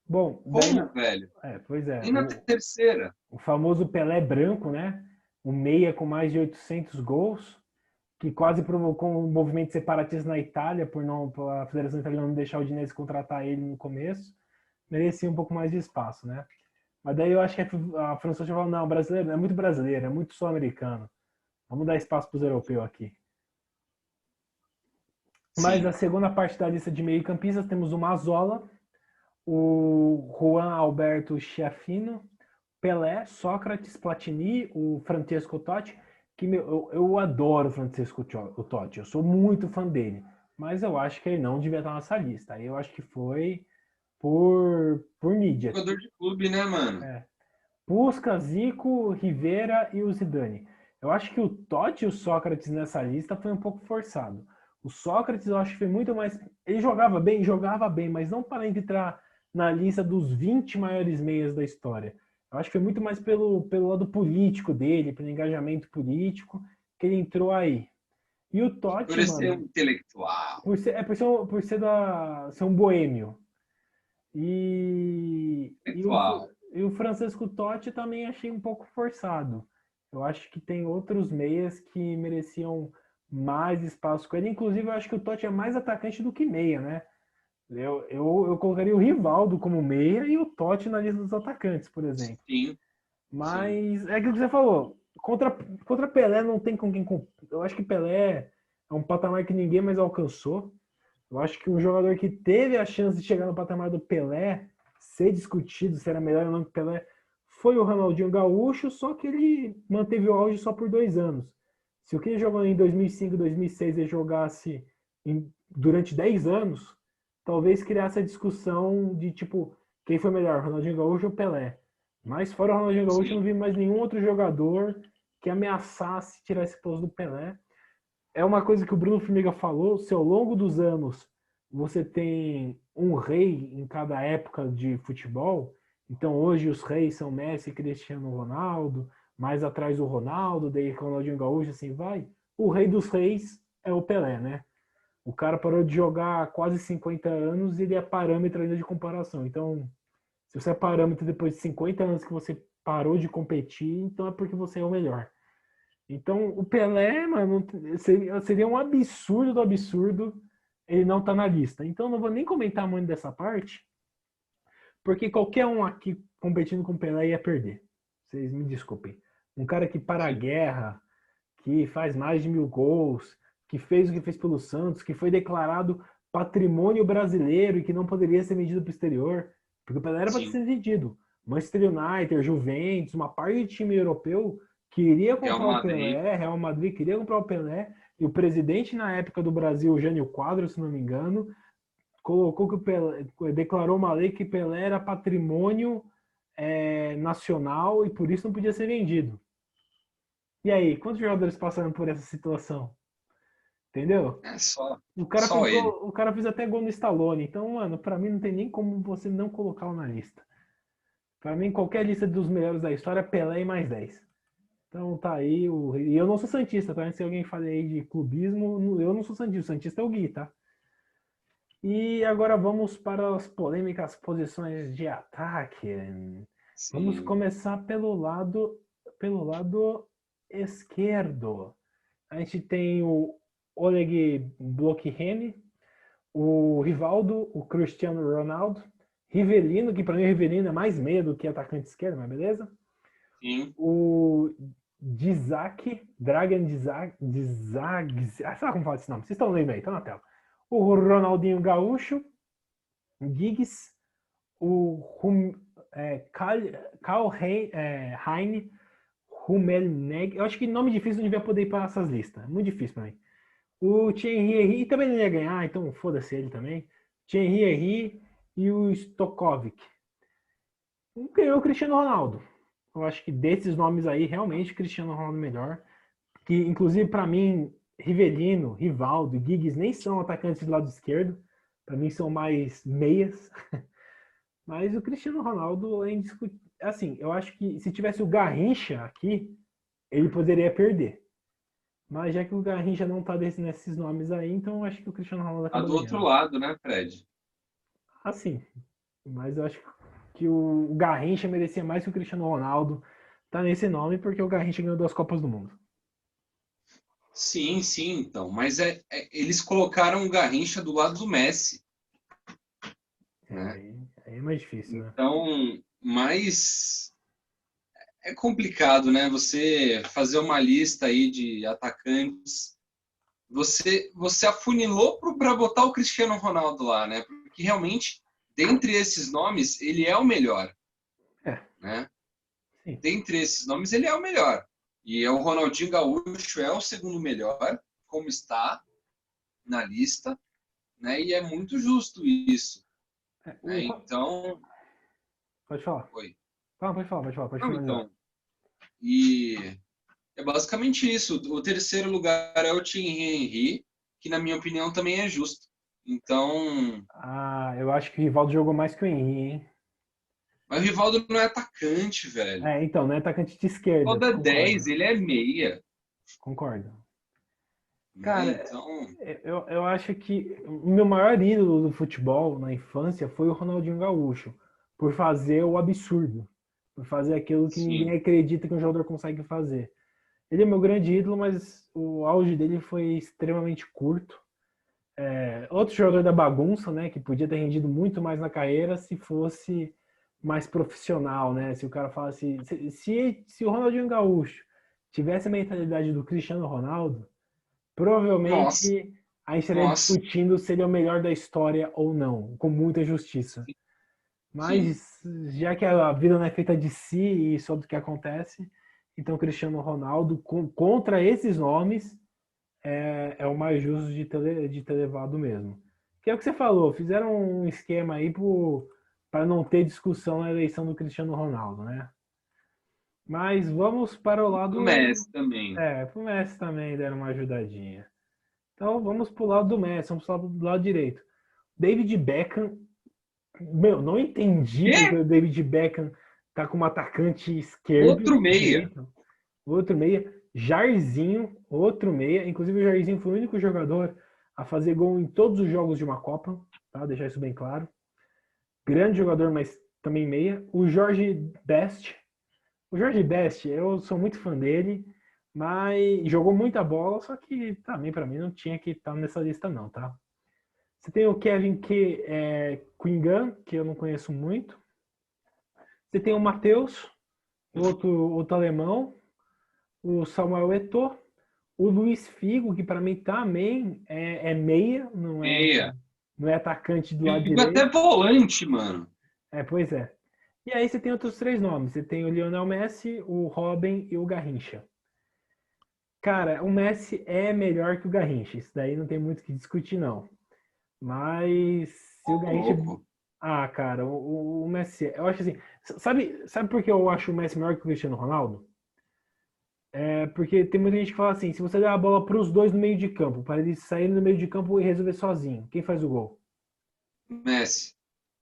[SPEAKER 1] Bom, daí
[SPEAKER 2] Como, velho?
[SPEAKER 1] pois é,
[SPEAKER 2] Nem na terceira.
[SPEAKER 1] o famoso Pelé branco, né? O meia com mais de 800 gols, que quase provocou um movimento separatista na Itália por não a Federação Italiana não deixar o Udinese contratar ele no começo, merecia um pouco mais de espaço, né? Mas daí eu acho que a França falou, não, brasileiro, é muito sul-americano. Vamos dar espaço para os europeus aqui. Mas a
[SPEAKER 2] Sim,
[SPEAKER 1] segunda parte da lista de meio-campistas temos o Mazola, o Juan Alberto Schiaffino, Pelé, Sócrates, Platini, o Francesco Totti, que eu adoro o Francesco Totti, eu sou muito fã dele, mas eu acho que ele não devia estar nessa lista. Aí eu acho que foi por mídia.
[SPEAKER 2] jogador de clube, né, mano?
[SPEAKER 1] É. Puskas, Zico, Rivera e o Zidane. Eu acho que o Totti e o Sócrates nessa lista foi um pouco forçado. O Sócrates eu acho que foi muito mais. Ele jogava bem, mas não para entrar na lista dos 20 maiores meias da história. Eu acho que foi muito mais pelo lado político dele, pelo engajamento político, que ele entrou aí. E o
[SPEAKER 2] Por
[SPEAKER 1] Totti,
[SPEAKER 2] ser um
[SPEAKER 1] mano,
[SPEAKER 2] intelectual.
[SPEAKER 1] por ser um boêmio. E, e, o,
[SPEAKER 2] Intelectual.
[SPEAKER 1] e o Francisco Totti também achei um pouco forçado. Eu acho que tem outros meias que mereciam mais espaço com ele. Inclusive, eu acho que o Totti é mais atacante do que meia, né? Eu colocaria o Rivaldo como meia e o Totti na lista dos atacantes, por exemplo.
[SPEAKER 2] Sim, sim.
[SPEAKER 1] Mas é aquilo que você falou. Contra Pelé não tem com quem. Eu acho que Pelé é um patamar que ninguém mais alcançou. Eu acho que um jogador que teve a chance de chegar no patamar do Pelé, ser discutido se era melhor ou não que o Pelé, foi o Ronaldinho Gaúcho, só que ele manteve o auge só por 2 anos. Se o que ele jogou em 2005, 2006 ele jogasse durante 10 anos, talvez criasse a discussão de tipo, quem foi melhor, Ronaldinho Gaúcho ou Pelé? Mas fora o Ronaldinho Gaúcho, eu não
[SPEAKER 2] Sim.
[SPEAKER 1] vi mais nenhum outro jogador que ameaçasse tirar esse posto do Pelé. É uma coisa que o Bruno Formiga falou, se ao longo dos anos você tem um rei em cada época de futebol, então hoje os reis são Messi e Cristiano Ronaldo, mais atrás o Ronaldo, daí Ronaldinho Gaúcho, assim vai. O rei dos reis é o Pelé, né? O cara parou de jogar há quase 50 anos e ele é parâmetro ainda de comparação. Então, se você é parâmetro depois de 50 anos que você parou de competir, então é porque você é o melhor. Então, o Pelé, mano, seria um absurdo do absurdo ele não tá na lista. Então, não vou nem comentar muito dessa parte, porque qualquer um aqui competindo com o Pelé ia perder. Vocês me desculpem. Um cara que para a
[SPEAKER 2] Sim.
[SPEAKER 1] guerra, que faz mais de 1000 gols, que fez o que fez pelo Santos, que foi declarado patrimônio brasileiro e que não poderia ser vendido para o exterior, porque o Pelé era para
[SPEAKER 2] Sim.
[SPEAKER 1] ser vendido. Manchester United, Juventus, uma parte de time europeu queria
[SPEAKER 2] Real
[SPEAKER 1] comprar o
[SPEAKER 2] Madrid.
[SPEAKER 1] Pelé, Real Madrid queria comprar o Pelé, e o presidente na época do Brasil, Jânio Quadros, se não me engano, colocou que o Pelé, declarou uma lei que Pelé era patrimônio nacional e por isso não podia ser vendido. E aí, quantos jogadores passaram por essa situação? Entendeu?
[SPEAKER 2] É só,
[SPEAKER 1] O cara fez
[SPEAKER 2] só ele.
[SPEAKER 1] gol, o cara fez até gol no Stallone. Então, mano, pra mim não tem nem como você não colocá-lo na lista. Pra mim, qualquer lista dos melhores da história, Pelé e mais 10. Então tá aí. E eu não sou Santista, tá? Se alguém fala aí de clubismo, eu não sou Santista. O Santista é o Gui, tá? E agora vamos para as polêmicas posições de ataque. Vamos
[SPEAKER 2] Sim.
[SPEAKER 1] começar pelo lado esquerdo. A gente tem o Oleg Blokhene, o Rivaldo, o Cristiano Ronaldo, Rivelino, que para mim o Rivelino é mais meia do que atacante esquerdo, mas beleza.
[SPEAKER 2] Sim.
[SPEAKER 1] O Dragan Dizag, sabe como fala esse nome? Vocês estão lendo aí, tá na tela. O Ronaldinho Gaúcho, Giggs, o Karl-Heinz Rummenigge. Eu acho que nome difícil não devia poder ir para essas listas. Muito difícil para mim. O Thierry Henry também não ia ganhar, então foda-se ele também. Thierry Henry e o Stokovic. Ganhou o Cristiano Ronaldo. Eu acho que desses nomes aí, realmente, Cristiano Ronaldo é melhor. Que, inclusive, para mim, Rivelino, Rivaldo e Giggs nem são atacantes do lado esquerdo. Para mim, são mais meias. Mas o Cristiano Ronaldo é indiscutível. Assim, eu acho que se tivesse o Garrincha aqui, ele poderia perder. Mas já que o Garrincha não tá nesses nomes aí, então eu acho que o Cristiano Ronaldo
[SPEAKER 2] Tá
[SPEAKER 1] acaba
[SPEAKER 2] do outro
[SPEAKER 1] ganhando.
[SPEAKER 2] lado, né, Fred?
[SPEAKER 1] Assim, mas eu acho que o Garrincha merecia mais que o Cristiano Ronaldo tá nesse nome, porque o Garrincha ganhou 2 Copas do Mundo.
[SPEAKER 2] Sim, sim, então. Mas eles colocaram o Garrincha do lado do Messi, né?
[SPEAKER 1] Aí é mais difícil, né?
[SPEAKER 2] Então, mas é complicado, né? Você fazer uma lista aí de atacantes. Você afunilou para botar o Cristiano Ronaldo lá, né? Porque realmente, dentre esses nomes, ele é o melhor,
[SPEAKER 1] É,
[SPEAKER 2] né?
[SPEAKER 1] sim.
[SPEAKER 2] Dentre esses nomes, ele é o melhor. E o Ronaldinho Gaúcho é o segundo melhor, como está na lista, né? E é muito justo isso. Né? Então,
[SPEAKER 1] Pode falar.
[SPEAKER 2] oi.
[SPEAKER 1] Não, pode
[SPEAKER 2] Não,
[SPEAKER 1] finalizar.
[SPEAKER 2] então, e é basicamente isso. O terceiro lugar é o Thierry Henry, que na minha opinião também é justo. Então,
[SPEAKER 1] Ah, eu acho que o Rivaldo jogou mais que o Henry, hein?
[SPEAKER 2] mas o Rivaldo não é atacante, velho.
[SPEAKER 1] É, então, não é atacante de
[SPEAKER 2] O
[SPEAKER 1] esquerda,
[SPEAKER 2] Rivaldo é
[SPEAKER 1] concordo.
[SPEAKER 2] 10, ele é meia.
[SPEAKER 1] Concordo.
[SPEAKER 2] Né?
[SPEAKER 1] Cara,
[SPEAKER 2] Então,
[SPEAKER 1] eu acho que o meu maior ídolo do futebol na infância foi o Ronaldinho Gaúcho, por fazer o absurdo, por fazer aquilo que ninguém
[SPEAKER 2] sim,
[SPEAKER 1] acredita que um jogador consegue fazer. Ele é meu grande ídolo, mas o auge dele foi extremamente curto. Outro jogador da bagunça, né, que podia ter rendido muito mais na carreira se fosse mais profissional, né? Se o cara falasse, se o Ronaldinho Gaúcho tivesse a mentalidade do Cristiano Ronaldo,
[SPEAKER 2] nossa,
[SPEAKER 1] provavelmente a gente estaria
[SPEAKER 2] nossa,
[SPEAKER 1] discutindo se ele é o melhor da história ou não, com muita justiça.
[SPEAKER 2] sim,
[SPEAKER 1] Mas já que a vida não é feita de si e só do que acontece, então Cristiano Ronaldo contra esses nomes é o mais justo de ter levado mesmo. Que é o que você falou, fizeram um esquema aí para não ter discussão na eleição do Cristiano Ronaldo, né? Mas vamos para o
[SPEAKER 2] o
[SPEAKER 1] lado.
[SPEAKER 2] Messi também.
[SPEAKER 1] Pro Messi também deram uma ajudadinha. Então vamos pro lado do Messi, vamos pro lado direito. David Beckham, meu, não entendi porque
[SPEAKER 2] Quê?
[SPEAKER 1] o David Beckham tá como atacante esquerdo,
[SPEAKER 2] Outro meia.
[SPEAKER 1] direito, outro meia. Jairzinho, outro meia. Inclusive o Jairzinho foi o único jogador a fazer gol em todos os jogos de uma Copa, tá? Deixar isso bem claro. Grande jogador, mas também meia. O Jorge Best. O Jorge Best, eu sou muito fã dele, mas jogou muita bola, só que também para mim não tinha que estar nessa lista não, tá? Você tem o Kevin Quingan, que eu não conheço muito. Você tem o Matheus, outro alemão. O Samuel Eto'o. O Luiz Figo, que para mim também é meia,
[SPEAKER 2] Meia.
[SPEAKER 1] não é atacante do lado
[SPEAKER 2] Fico até
[SPEAKER 1] direito.
[SPEAKER 2] volante, mano.
[SPEAKER 1] Pois é. E aí você tem outros 3 nomes. Você tem o Lionel Messi, o Robin e o Garrincha. Cara, o Messi é melhor que o Garrincha. Isso daí não tem muito o que discutir, não. Mas se o
[SPEAKER 2] Ô,
[SPEAKER 1] Garrincha.
[SPEAKER 2] louco.
[SPEAKER 1] Ah, cara, o Messi. Eu acho assim. Sabe por que eu acho o Messi melhor que o Cristiano Ronaldo? Porque tem muita gente que fala assim: se você der a bola para os dois no meio de campo, para eles saírem no meio de campo e resolver sozinho, quem faz o gol?
[SPEAKER 2] Messi.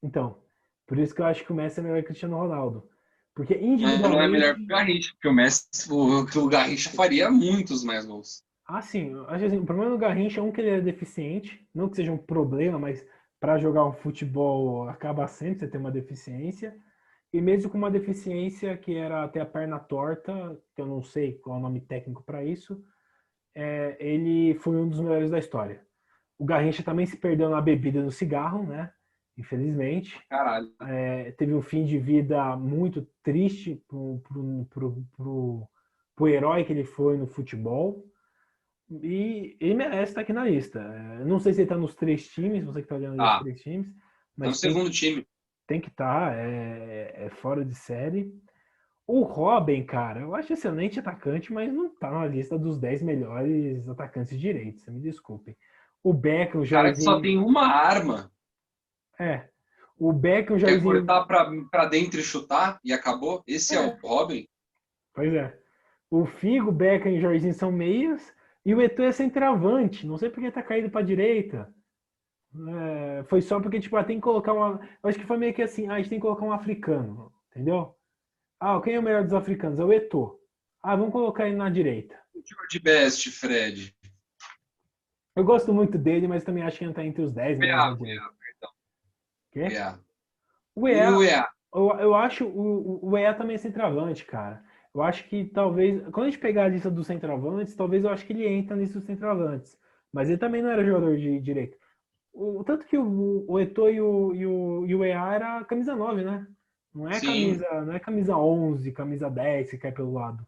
[SPEAKER 1] Então, por isso que eu acho que o Messi é melhor que o Cristiano Ronaldo. Porque
[SPEAKER 2] Mas não é melhor que o
[SPEAKER 1] individualmente.
[SPEAKER 2] Garrincha, porque o Messi, o Garrincha faria muitos mais gols.
[SPEAKER 1] Assim, eu acho assim, o problema do Garrincha é que ele é deficiente, não que seja um problema, mas para jogar um futebol acaba sempre você ter uma deficiência. E mesmo com uma deficiência que era até a perna torta, que eu não sei qual é o nome técnico para isso, ele foi um dos melhores da história. O Garrincha também se perdeu na bebida e no cigarro, né? Infelizmente.
[SPEAKER 2] Caralho.
[SPEAKER 1] Teve um fim de vida muito triste pro pro herói que ele foi no futebol. E ele merece estar aqui na lista. Não sei se ele tá nos 3 times, você que tá olhando aí os 3 times,
[SPEAKER 2] É um
[SPEAKER 1] mas
[SPEAKER 2] segundo time.
[SPEAKER 1] tem que estar, é fora de série. O Robin, cara, eu acho excelente atacante, mas não tá na lista dos 10 melhores atacantes direitos, me desculpem. O Beckham, o
[SPEAKER 2] O cara que só
[SPEAKER 1] Jairzinho.
[SPEAKER 2] tem uma arma,
[SPEAKER 1] É. O Beckham, o
[SPEAKER 2] quer
[SPEAKER 1] Jairzinho.
[SPEAKER 2] cortar pra dentro e chutar e acabou. Esse é o
[SPEAKER 1] É,
[SPEAKER 2] Robin.
[SPEAKER 1] pois é. O Figo, o Beckham e o Jairzinho são meias. E o Eto'o é centroavante. Não sei porque tá caído pra direita. Foi só porque, tipo, tem que colocar uma. Eu acho que foi meio que assim, a gente tem que colocar um africano, entendeu? Quem é o melhor dos africanos? É o Eto'o. Vamos colocar ele na direita.
[SPEAKER 2] O George Best, Fred.
[SPEAKER 1] Eu gosto muito dele, mas também acho que ele tá entre os 10 melhores da direita.
[SPEAKER 2] Perdão.
[SPEAKER 1] Quê?
[SPEAKER 2] EA.
[SPEAKER 1] O
[SPEAKER 2] E o
[SPEAKER 1] EA,
[SPEAKER 2] EA?
[SPEAKER 1] eu acho o EA também é centroavante, cara. Eu acho que talvez, quando a gente pegar a lista dos centroavantes, talvez eu acho que ele entra na lista dos centroavantes. Mas ele também não era jogador de direito. Tanto que o Eto'o e o EA era camisa 9, né?
[SPEAKER 2] Sim.
[SPEAKER 1] Não é camisa 11, camisa 10 que cai pelo lado.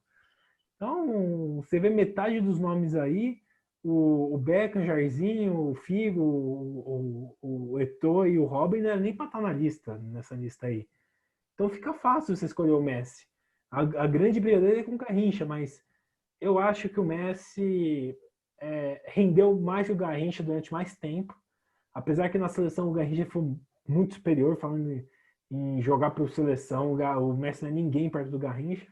[SPEAKER 1] Então, você vê metade dos nomes aí, o Beckham, o Jairzinho, o Figo, o Eto'o e o Robin não era nem para estar na lista, nessa lista aí. Então fica fácil você escolher o Messi. A grande briga dele é com o Garrincha, mas eu acho que o Messi rendeu mais que o Garrincha durante mais tempo. Apesar que na seleção o Garrincha foi muito superior, falando em jogar por seleção, o Messi não é ninguém perto do Garrincha.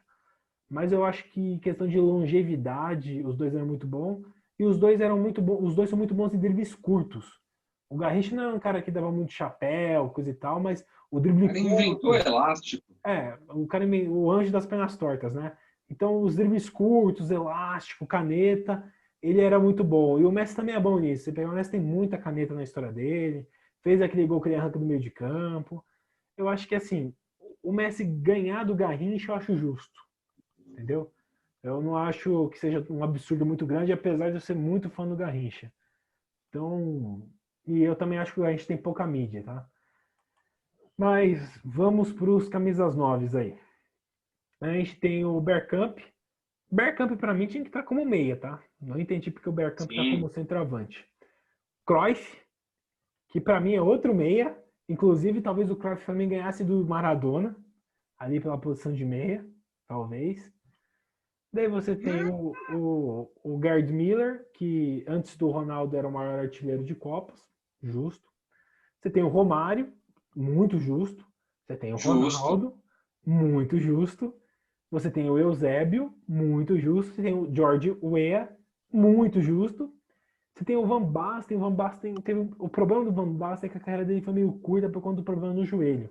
[SPEAKER 1] Mas eu acho que questão de longevidade, os dois eram muito bons. E os dois eram muito bons, os dois são muito bons em dribles curtos. O Garrincha não é um cara que dava muito chapéu, coisa e tal, mas o
[SPEAKER 2] O
[SPEAKER 1] drible
[SPEAKER 2] cara inventou
[SPEAKER 1] curto,
[SPEAKER 2] elástico.
[SPEAKER 1] o cara o anjo das pernas tortas, né? Então os dribles curtos, elástico, caneta, ele era muito bom. E o Messi também é bom nisso. Você pegar o Messi tem muita caneta na história dele, fez aquele gol que ele arranca do meio de campo. Eu acho que assim, o Messi ganhar do Garrincha eu acho justo, entendeu? Eu não acho que seja um absurdo muito grande, apesar de eu ser muito fã do Garrincha. Então, e eu também acho que o Garrincha tem pouca mídia, tá? Mas vamos para os camisas 9 aí. A gente tem o Bergkamp. Bergkamp para mim tinha que estar como meia, tá? Não entendi porque o Bergkamp está
[SPEAKER 2] Sim.
[SPEAKER 1] como centroavante. Cruyff, que para mim é outro meia. Inclusive, talvez o Cruyff também ganhasse do Maradona, ali pela posição de meia, talvez. Daí você tem o Gerd Miller, que antes do Ronaldo era o maior artilheiro de Copas, justo. Você tem o Romário, muito justo. Você tem o
[SPEAKER 2] Justo.
[SPEAKER 1] Ronaldo, muito justo. Você tem o Eusébio, muito justo. Você tem o George Weah, muito justo. Você tem o Van Basten. O Van Basten teve o problema do Van Basten é que a carreira dele foi meio curta por conta do problema no joelho.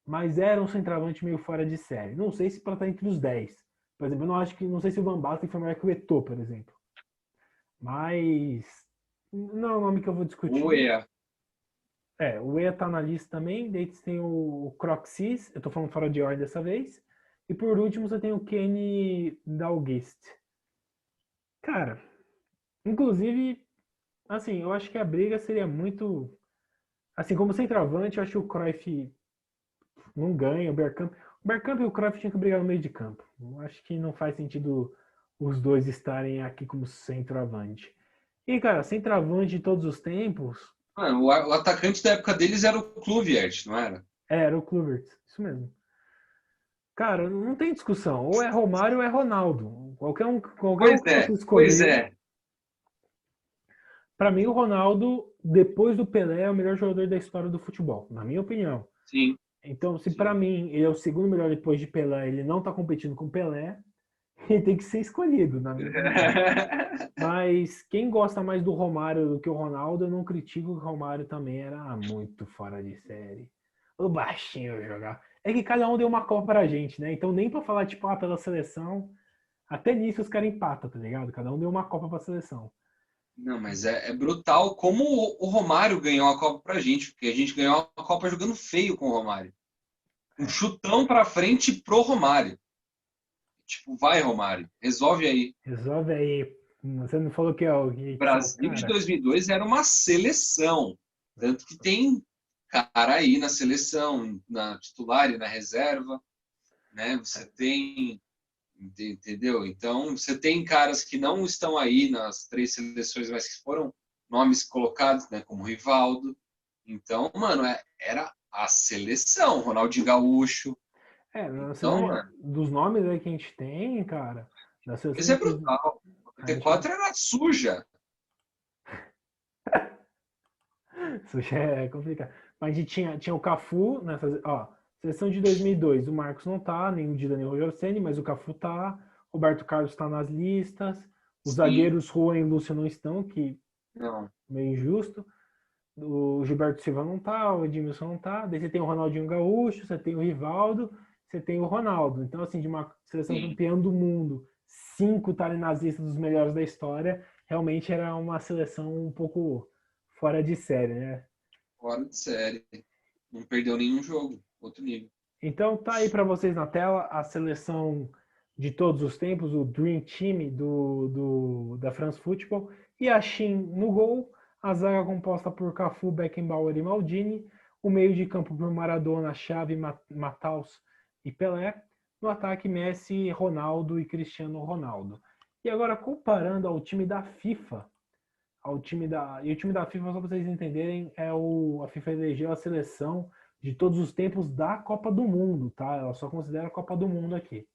[SPEAKER 1] Mas era um centroavante meio fora de série. Não sei se para estar entre os 10. Por exemplo, eu não sei se o Van Basten foi maior que o Eto'o, por exemplo. Mas não é um nome que eu vou
[SPEAKER 2] O
[SPEAKER 1] discutir.
[SPEAKER 2] EA.
[SPEAKER 1] O Weah tá na lista também. Daí você tem o Croxis, eu tô falando fora de ordem dessa vez. E por último você tem o Kenny Dalglish. Cara, inclusive, assim, eu acho que a briga seria muito. Assim, como centroavante, eu acho que o Cruyff não ganha. O Bergkamp e o Cruyff tinham que brigar no meio de campo. Eu acho que não faz sentido os dois estarem aqui como centroavante. E, cara, centroavante de todos os tempos,
[SPEAKER 2] Mano, o atacante da época deles era o Kluivert, não era?
[SPEAKER 1] era o Kluivert. Isso mesmo. Cara, não tem discussão. Ou é Romário ou é Ronaldo. Qualquer um
[SPEAKER 2] Pois
[SPEAKER 1] que
[SPEAKER 2] é,
[SPEAKER 1] fosse
[SPEAKER 2] pois
[SPEAKER 1] escolher.
[SPEAKER 2] é.
[SPEAKER 1] Para mim, o Ronaldo, depois do Pelé, é o melhor jogador da história do futebol, na minha opinião.
[SPEAKER 2] Sim,
[SPEAKER 1] Então, se para
[SPEAKER 2] sim.
[SPEAKER 1] mim ele é o segundo melhor depois de Pelé, ele não tá competindo com Pelé, ele tem que ser escolhido, na minha opinião. Mas quem gosta mais do Romário do que o Ronaldo, eu não critico que o Romário também era muito fora de série. O baixinho jogar. É que cada um deu uma Copa pra gente, né? Então nem pra falar, tipo, pela seleção, até nisso os caras empatam, tá ligado? Cada um deu uma Copa pra seleção.
[SPEAKER 2] Não, mas é brutal como o Romário ganhou a Copa pra gente, porque a gente ganhou a Copa jogando feio com o Romário. Um
[SPEAKER 1] É,
[SPEAKER 2] chutão pra frente pro Romário. Tipo, vai, Romário, resolve aí.
[SPEAKER 1] resolve aí. Você não falou que é o
[SPEAKER 2] O
[SPEAKER 1] que é o
[SPEAKER 2] Brasil de
[SPEAKER 1] cara?
[SPEAKER 2] 2002 era uma seleção. Tanto que tem cara aí na seleção, na titular e na reserva. Né? Você tem Entendeu? Então, você tem caras que não estão aí nas 3 seleções, mas que foram nomes colocados, né, como Rivaldo. Então, mano, era a seleção, Ronaldinho Gaúcho.
[SPEAKER 1] Na
[SPEAKER 2] Então,
[SPEAKER 1] seleção
[SPEAKER 2] mano,
[SPEAKER 1] dos nomes aí que a gente tem, cara, da seleção,
[SPEAKER 2] isso é
[SPEAKER 1] inclusive,
[SPEAKER 2] brutal.
[SPEAKER 1] a gente,
[SPEAKER 2] 94 era suja.
[SPEAKER 1] isso já é complicado. Mas a gente tinha o Cafu, nessa, ó, seleção de 2002, o Marcos não tá, nem o Dida, nem o Rogério Ceni, mas o Cafu tá, Roberto Carlos tá nas listas, os
[SPEAKER 2] Sim,
[SPEAKER 1] zagueiros Juan e Lúcio não estão, que
[SPEAKER 2] não.
[SPEAKER 1] meio injusto. O Gilberto Silva não tá, o Edmilson não tá. Daí você tem o Ronaldinho Gaúcho, você tem o Rivaldo, você tem o Ronaldo. Então, assim, de uma seleção
[SPEAKER 2] Sim,
[SPEAKER 1] campeã do mundo, 5 estarem nas listas dos melhores da história, realmente era uma seleção um pouco fora de série, né?
[SPEAKER 2] fora de série. Não perdeu nenhum jogo. Outro nível.
[SPEAKER 1] Então, tá aí para vocês na tela a seleção de todos os tempos, o Dream Team da France Football. E a Shin no gol, a zaga composta por Cafu, Beckenbauer e Maldini, o meio de campo por Maradona, Xavi, Mataus e Pelé, no ataque Messi, Ronaldo e Cristiano Ronaldo. E agora comparando ao time da FIFA, e o time da FIFA, só para vocês entenderem, a FIFA elegeu a seleção de todos os tempos da Copa do Mundo, tá? Ela só considera a Copa do Mundo aqui.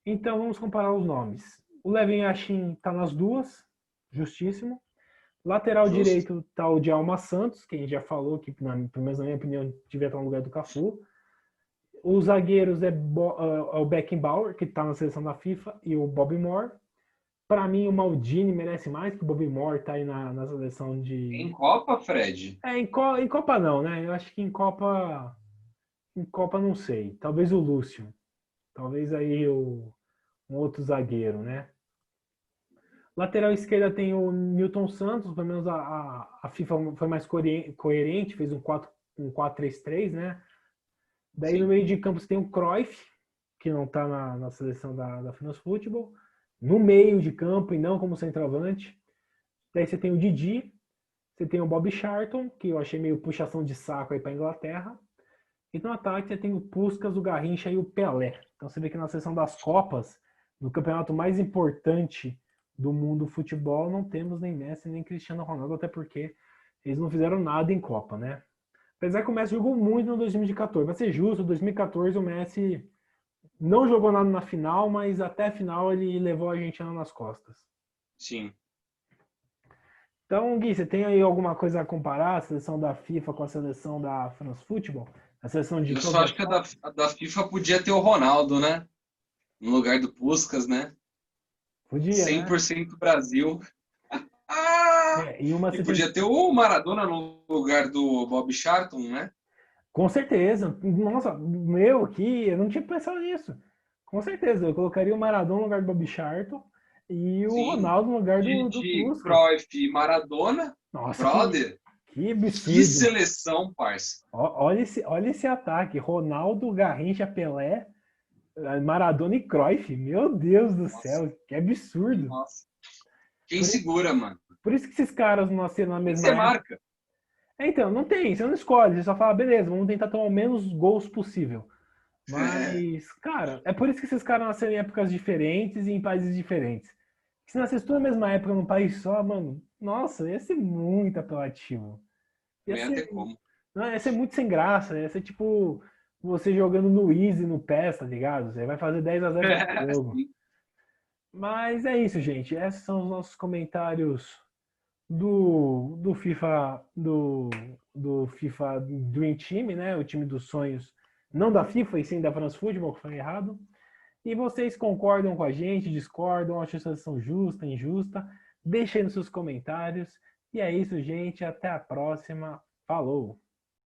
[SPEAKER 1] Então vamos comparar os nomes. O Levin Yashin tá nas duas, justíssimo. Lateral
[SPEAKER 2] Justo.
[SPEAKER 1] direito tá o Djalma Santos, que a gente já falou que, pelo menos na minha opinião, devia estar no lugar do Cafu. Os zagueiros é o Beckenbauer, que está na seleção da FIFA, e o Bob Moore. Para mim, o Maldini merece mais, que o Bobby Moore tá aí na seleção
[SPEAKER 2] Em
[SPEAKER 1] de.
[SPEAKER 2] Copa, Fred?
[SPEAKER 1] Em Copa não, né? Eu acho que em Copa. Em Copa não sei. Talvez o Lúcio. Talvez aí um outro zagueiro, né? Lateral esquerda tem o Newton Santos, pelo menos a FIFA foi mais coerente, fez um 4-3-3, né? Daí no
[SPEAKER 2] Sim.
[SPEAKER 1] meio de campo você tem o Cruyff, que não tá na seleção da France Football. No meio de campo e não como centroavante. Daí você tem o Didi, você tem o Bob Charlton, que eu achei meio puxação de saco aí para Inglaterra. E no ataque você tem o Puskás, o Garrincha e o Pelé. Então você vê que na seleção das Copas, no campeonato mais importante do mundo do futebol, não temos nem Messi nem Cristiano Ronaldo, até porque eles não fizeram nada em Copa, né? Apesar que o Messi jogou muito no 2014. Vai ser justo, em 2014 o Messi não jogou nada na final, mas até a final ele levou a Argentina nas costas.
[SPEAKER 2] Sim.
[SPEAKER 1] Então, Gui, você tem aí alguma coisa a comparar a seleção da FIFA com a seleção da France Football? A seleção de
[SPEAKER 2] Eu
[SPEAKER 1] todas
[SPEAKER 2] só
[SPEAKER 1] as
[SPEAKER 2] acho que
[SPEAKER 1] Copas?
[SPEAKER 2] a da FIFA podia ter o Ronaldo, né? No lugar do Puskás, né?
[SPEAKER 1] Podia, né?
[SPEAKER 2] 100% Brasil. Ah!
[SPEAKER 1] É, e uma
[SPEAKER 2] E
[SPEAKER 1] seleção.
[SPEAKER 2] podia ter o Maradona no lugar do Bob Charlton, né?
[SPEAKER 1] Com certeza. Nossa, meu aqui, eu não tinha pensado nisso. Com certeza, eu colocaria o Maradona no lugar do Bob Charlton e o
[SPEAKER 2] Sim.
[SPEAKER 1] Ronaldo no lugar do
[SPEAKER 2] De
[SPEAKER 1] Puskás.
[SPEAKER 2] Cruyff e Maradona.
[SPEAKER 1] Nossa,
[SPEAKER 2] Brother,
[SPEAKER 1] que
[SPEAKER 2] que
[SPEAKER 1] absurdo.
[SPEAKER 2] seleção, parça.
[SPEAKER 1] Olha esse ataque. Ronaldo, Garrincha, Pelé, Maradona e Cruyff. Meu Deus do
[SPEAKER 2] Nossa,
[SPEAKER 1] céu, que absurdo.
[SPEAKER 2] nossa. Quem
[SPEAKER 1] Por isso,
[SPEAKER 2] segura, mano?
[SPEAKER 1] por isso que esses caras não nasceram na
[SPEAKER 2] Quem que
[SPEAKER 1] mesma
[SPEAKER 2] você
[SPEAKER 1] época.
[SPEAKER 2] marca?
[SPEAKER 1] Então, não tem, você não escolhe, você só fala, beleza, vamos tentar tomar o menos gols possível. Mas, cara, é por isso que esses caras nasceram em épocas diferentes e em países diferentes. Se nascesse tudo na mesma época num país só, mano, nossa, ia ser muito apelativo. Ia
[SPEAKER 2] Não ia
[SPEAKER 1] ser,
[SPEAKER 2] ter como.
[SPEAKER 1] não, ia ser muito sem graça, ia ser tipo você jogando no Easy, no PES, tá ligado? Você vai fazer 10-0 no jogo.
[SPEAKER 2] Sim.
[SPEAKER 1] Mas é isso, gente. Esses são os nossos comentários do FIFA do FIFA Dream Team, né? O time dos sonhos, não da FIFA e sim da France Football, que foi errado. E vocês concordam com a gente, discordam, acham a seleção justa, injusta? Deixem nos seus comentários. E é isso, gente. Até a próxima. Falou!